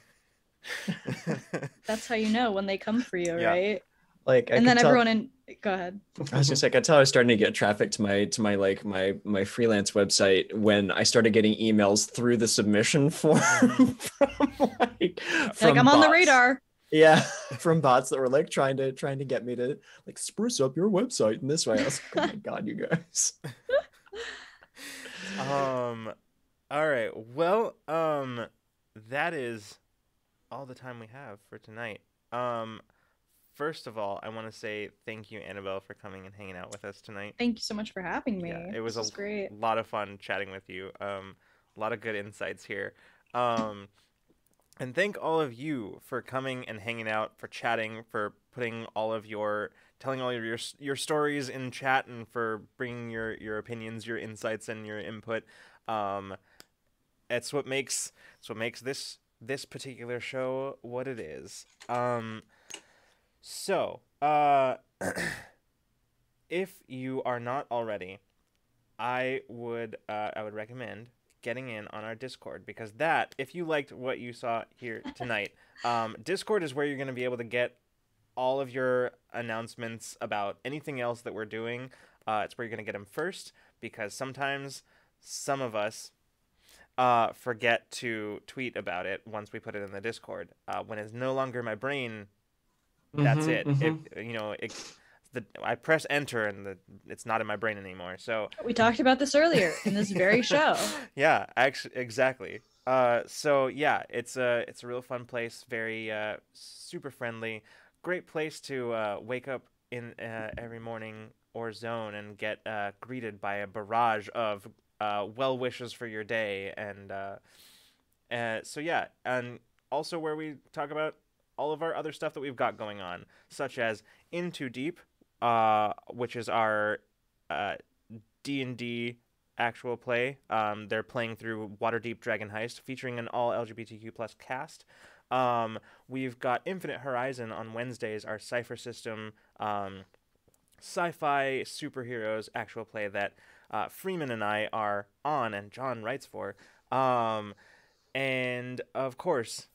That's how you know when they come for you, right? Like I And could then tell. everyone in go ahead. I was just like, I could tell I was starting to get traffic to my like my freelance website when I started getting emails through the submission form from like You're like, from I'm on the bots. radar. Yeah, from bots that were like trying to get me to like spruce up your website in this way. I was like, oh my god, you guys. All right. Well, that is all the time we have for tonight. First of all, I want to say thank you, Annabelle, for coming and hanging out with us tonight. Thank you so much for having me. Yeah, it was This great. lot of fun chatting with you. A lot of good insights here. And thank all of you for coming and hanging out, for chatting, for putting all of telling all of your stories in chat, and for bringing your opinions, your insights, and your input. It's what makes this particular show what it is. So, if you are not already, I would recommend getting in on our Discord, because that, if you liked what you saw here tonight, Discord is where you're going to be able to get all of your announcements about anything else that we're doing. It's where you're going to get them first, because sometimes some of us forget to tweet about it once we put it in the Discord. When it's no longer in my brain, that's it. I press enter and it's not in my brain anymore. So We talked about this earlier in this very show. yeah, actually, exactly. So yeah, it's a real fun place. Very super friendly. Great place to wake up in every morning or zone and get greeted by a barrage of well wishes for your day, and so yeah, and also where we talk about all of our other stuff that we've got going on, such as Into Deep, which is our D&D actual play. They're playing through Waterdeep Dragon Heist, featuring an all LGBTQ plus cast. We've got Infinite Horizon on Wednesdays, our Cypher System sci-fi superheroes actual play that Freeman and I are on, and John writes for. And of course,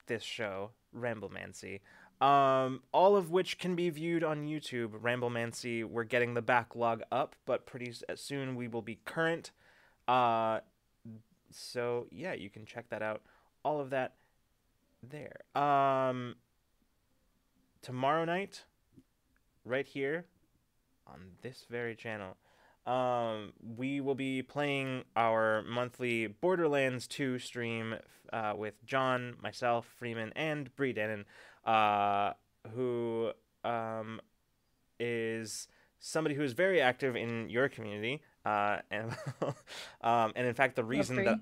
this show, Ramblemancy. All of which can be viewed on YouTube. Ramblemancy, we're getting the backlog up, but pretty soon we will be current. So yeah, you can check that out. All of that there. Tomorrow night, right here on this very channel, we will be playing our monthly Borderlands 2 stream with John, myself, Freeman, and Bree Denon, who is somebody who is very active in your community, and and in fact the reason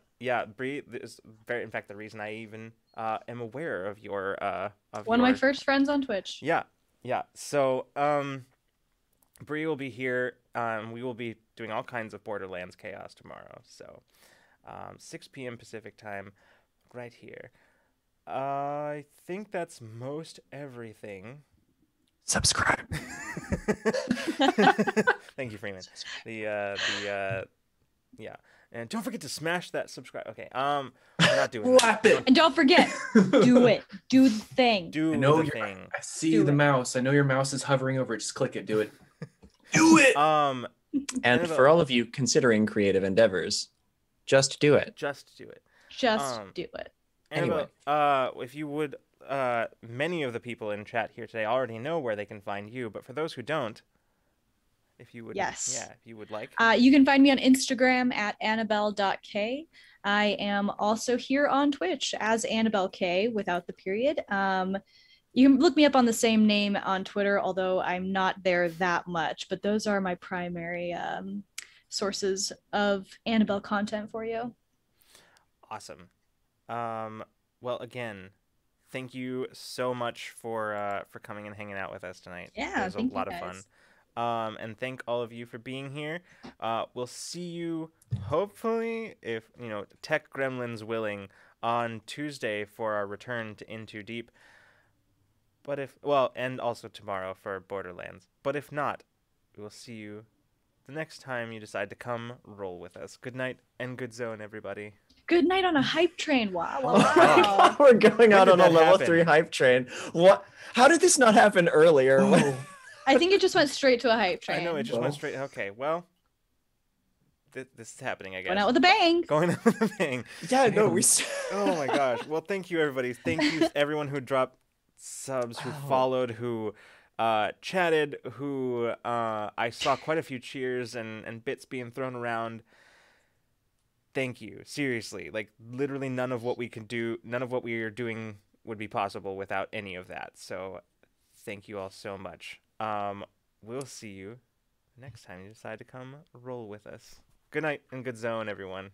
Bree is very, in fact, the reason I even am aware of your One of my first friends on Twitch. Yeah. So Bree will be here. We will be doing all kinds of Borderlands chaos tomorrow. So 6 p.m. Pacific time, right here. I think that's most everything. Subscribe. Thank you, Freeman. Yeah. And don't forget to smash that subscribe. Okay. We're not doing Slap it. And don't forget, do it. Do the thing. Do I know the thing. I see Do the it. mouse. I know your mouse is hovering over it. Just click it. Do it. Do it. And for all of you considering creative endeavors, just do it. Just do it. Just do it. Anyway. If you would, many of the people in chat here today already know where they can find you, but for those who don't, if you would, Yes. if you would like, You can find me on Instagram at Anabel.Kay. I am also here on Twitch as Anabel Kay without the period. You can look me up on the same name on Twitter, although I'm not there that much, but those are my primary sources of Anabel content for you. awesome. Well, again, thank you so much for coming and hanging out with us tonight. Yeah, it was a thank you lot of fun. guys. And thank all of you for being here. We'll see you, hopefully, if tech gremlins willing, on Tuesday for our return to Into Deep. But and also tomorrow for Borderlands. But if not, we will see you the next time you decide to come roll with us. Good night and good zone, everybody. Good night on a hype train. Wow, wow, Oh my wow. God, we're going out did on a that level happen? 3 hype train. What? How did this not happen earlier? Oh, I think it just went straight to a hype train. I know it just Well. went straight. Okay, well, this is happening, I guess. Went out with a bang. Going out with a bang. Yeah, no, we. Oh my gosh. Well, thank you, everybody. Thank you, everyone who dropped subs, who Wow. followed, who chatted, who I saw quite a few cheers and bits being thrown around. Thank you. Seriously. Like, literally none of what we can do, none of what we are doing would be possible without any of that. So thank you all so much. We'll see you next time you decide to come roll with us. Good night and good zone, everyone.